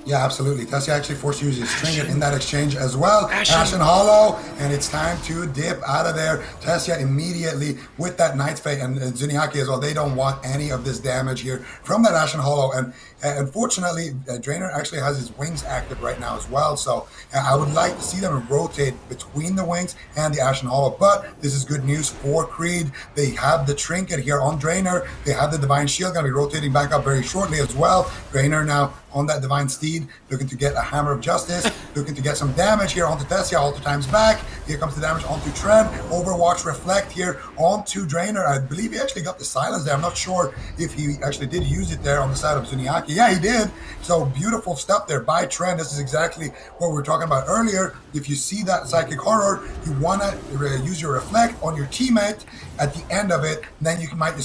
Yeah, absolutely. Tessia actually forced to use his trinket in that exchange as well. Ashen Hollow, and it's time to dip out of there. Tessia immediately with that Knight's Fate and Zuniaki as well. They don't want any of this damage here from that Ashen Hollow. And unfortunately, Drainer actually has his wings active right now as well. So I would like to see them rotate between the wings and the Ashen Hollow. But this is good news for Creed. They have the trinket here on Drainer. They have the Divine Shield going to be rotating back up very shortly as well. Drainer now on that Divine Steed, looking to get a Hammer of Justice, looking to get some damage here onto Tessia, alter times back. Here comes the damage onto Tren. Overwatch Reflect here onto Drainer. I believe he actually got the silence there. I'm not sure if he actually did use it there on the side of Zuniaki. Yeah, he did. So beautiful stuff there by Tren. This is exactly what we were talking about earlier. If you see that Psychic Horror, you want to use your Reflect on your teammate at the end of it, then you might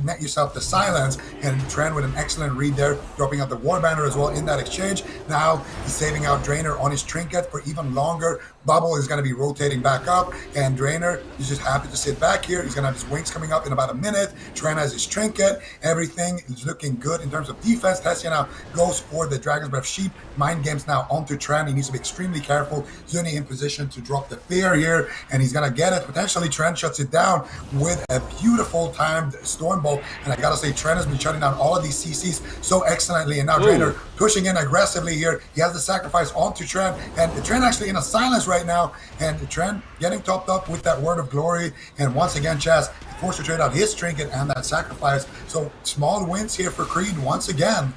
net yourself the silence. And Tren with an excellent read there, dropping out the War Banner as well in that exchange. Now he's saving out Drainer on his trinket for even longer. Bubble is going to be rotating back up, and Drainer is just happy to sit back here. He's going to have his wings coming up in about a minute. Tren has his trinket. Everything is looking good in terms of defense. Tessia now goes for the Dragon's Breath Sheep. Mind Games now onto Tren. He needs to be extremely careful. Zuni in position to drop the fear here, and he's going to get it. Potentially, Tren shuts it down with a beautiful timed Stormbolt. And I got to say, Tren has been shutting down all of these CCs so excellently, and now Drainer pushing in aggressively here. He has the sacrifice onto Tren, and Tren actually in a silence right now, and Tren getting topped up with that Word of Glory. And once again, Chaz forced to trade out his trinket and that sacrifice. So small wins here for Creed once again.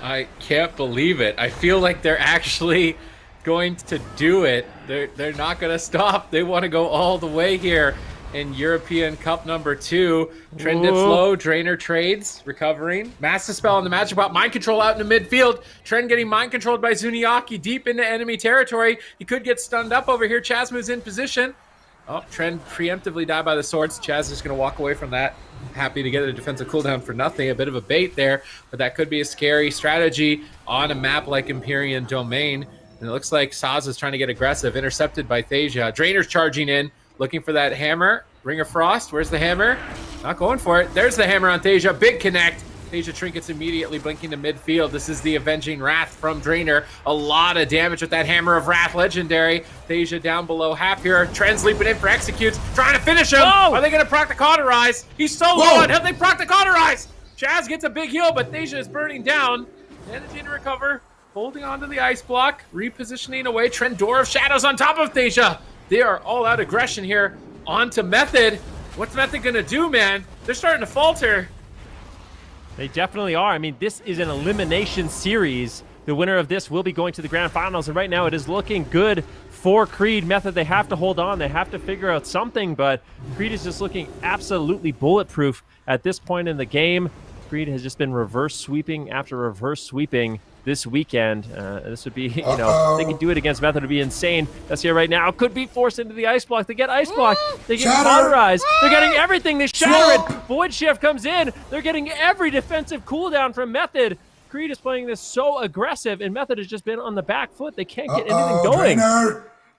I can't believe it. I feel like they're actually going to do it. They're not going to stop. They want to go all the way here in European Cup number 2. Tren dips low, Drainer trades, recovering. Massive spell on the Magic Bot. Mind Control out in the midfield. Tren getting mind controlled by Zuniaki deep into enemy territory. He could get stunned up over here. Chaz moves in position. Oh, Tren preemptively died by the swords. Chaz is going to walk away from that. Happy to get a defensive cooldown for nothing. A bit of a bait there, but that could be a scary strategy on a map like Empyrean Domain. And it looks like Saz is trying to get aggressive. Intercepted by Thasia. Drainer's charging in, looking for that hammer. Ring of Frost, where's the hammer? Not going for it. There's the hammer on Thasia. Big connect. Thasia trinkets immediately, blinking to midfield. This is the Avenging Wrath from Drainer. A lot of damage with that Hammer of Wrath legendary. Thasia down below half here. Tren's leaping in for executes, trying to finish him. Whoa! Are they going to proc the Cauterize? He's so low. Have they proc the Cauterize? Chaz gets a big heal, but Thasia is burning down. Managing to recover, holding on to the ice block, repositioning away. Tren Door of Shadows on top of Thasia. They are all out aggression here. Onto Method. What's Method gonna do, man? They're starting to falter. They definitely are. I mean, this is an elimination series. The winner of this will be going to the grand finals, and right now it is looking good for Creed. Method, they have to hold on. They have to figure out something, but Creed is just looking absolutely bulletproof at this point in the game. Creed has just been reverse sweeping after reverse sweeping this weekend. This would be, you know, they can do it against Method. It would be insane. That's here right now. Could be forced into the ice block. They get ice block. They get cauterized. They're getting everything. They shatter it. Void Shift comes in. They're getting every defensive cooldown from Method. Creed is playing this so aggressive, and Method has just been on the back foot. They can't get anything going.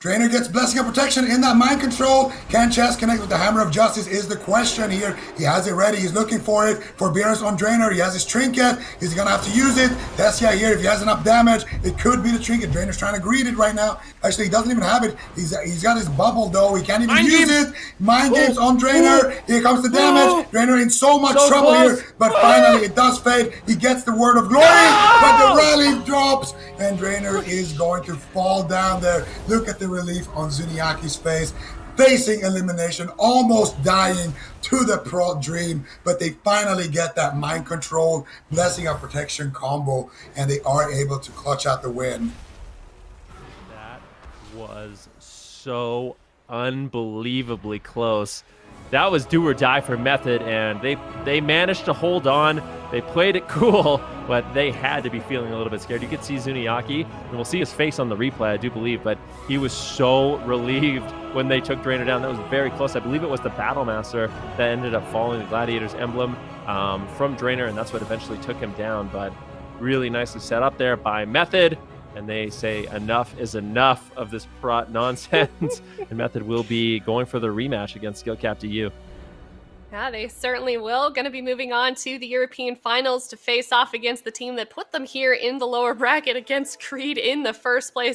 Drainer gets Blessing of Protection in that mind control. Can Chaz connect with the Hammer of Justice is the question here. He has it ready. He's looking for it. Forbearance on Drainer. He has his trinket. He's going to have to use it. Tessia here, if he has enough damage, it could be the trinket. Drainer's trying to greet it right now. Actually, he doesn't even have it. He's got his bubble, though. He can't even use it. Mind Games on Drainer. Here comes the damage. Drainer in so much trouble here. But finally, it does fade. He gets the Word of Glory. But the rally drops. And Drainer is going to fall down there. Look at the relief on Zuniaki's face, facing elimination, almost dying to the Pro Dream, but they finally get that mind control, Blessing of Protection combo, and they are able to clutch out the win. That was so unbelievably close. that was do or die for Method, and they managed to hold on. They played it cool, but they had to be feeling a little bit scared. You could see Zuniaki, and we'll see his face on the replay, I do believe, but he was so relieved when they took Drainer down. That was very close. I believe it was the Battlemaster that ended up following the Gladiator's emblem from Drainer, and that's what eventually took him down. But really nicely set up there by Method, and they say enough is enough of this prot nonsense, and Method will be going for the rematch against Skillcap DU. Yeah, they certainly will. Going to be moving on to the European finals to face off against the team that put them here in the lower bracket against Creed in the first place.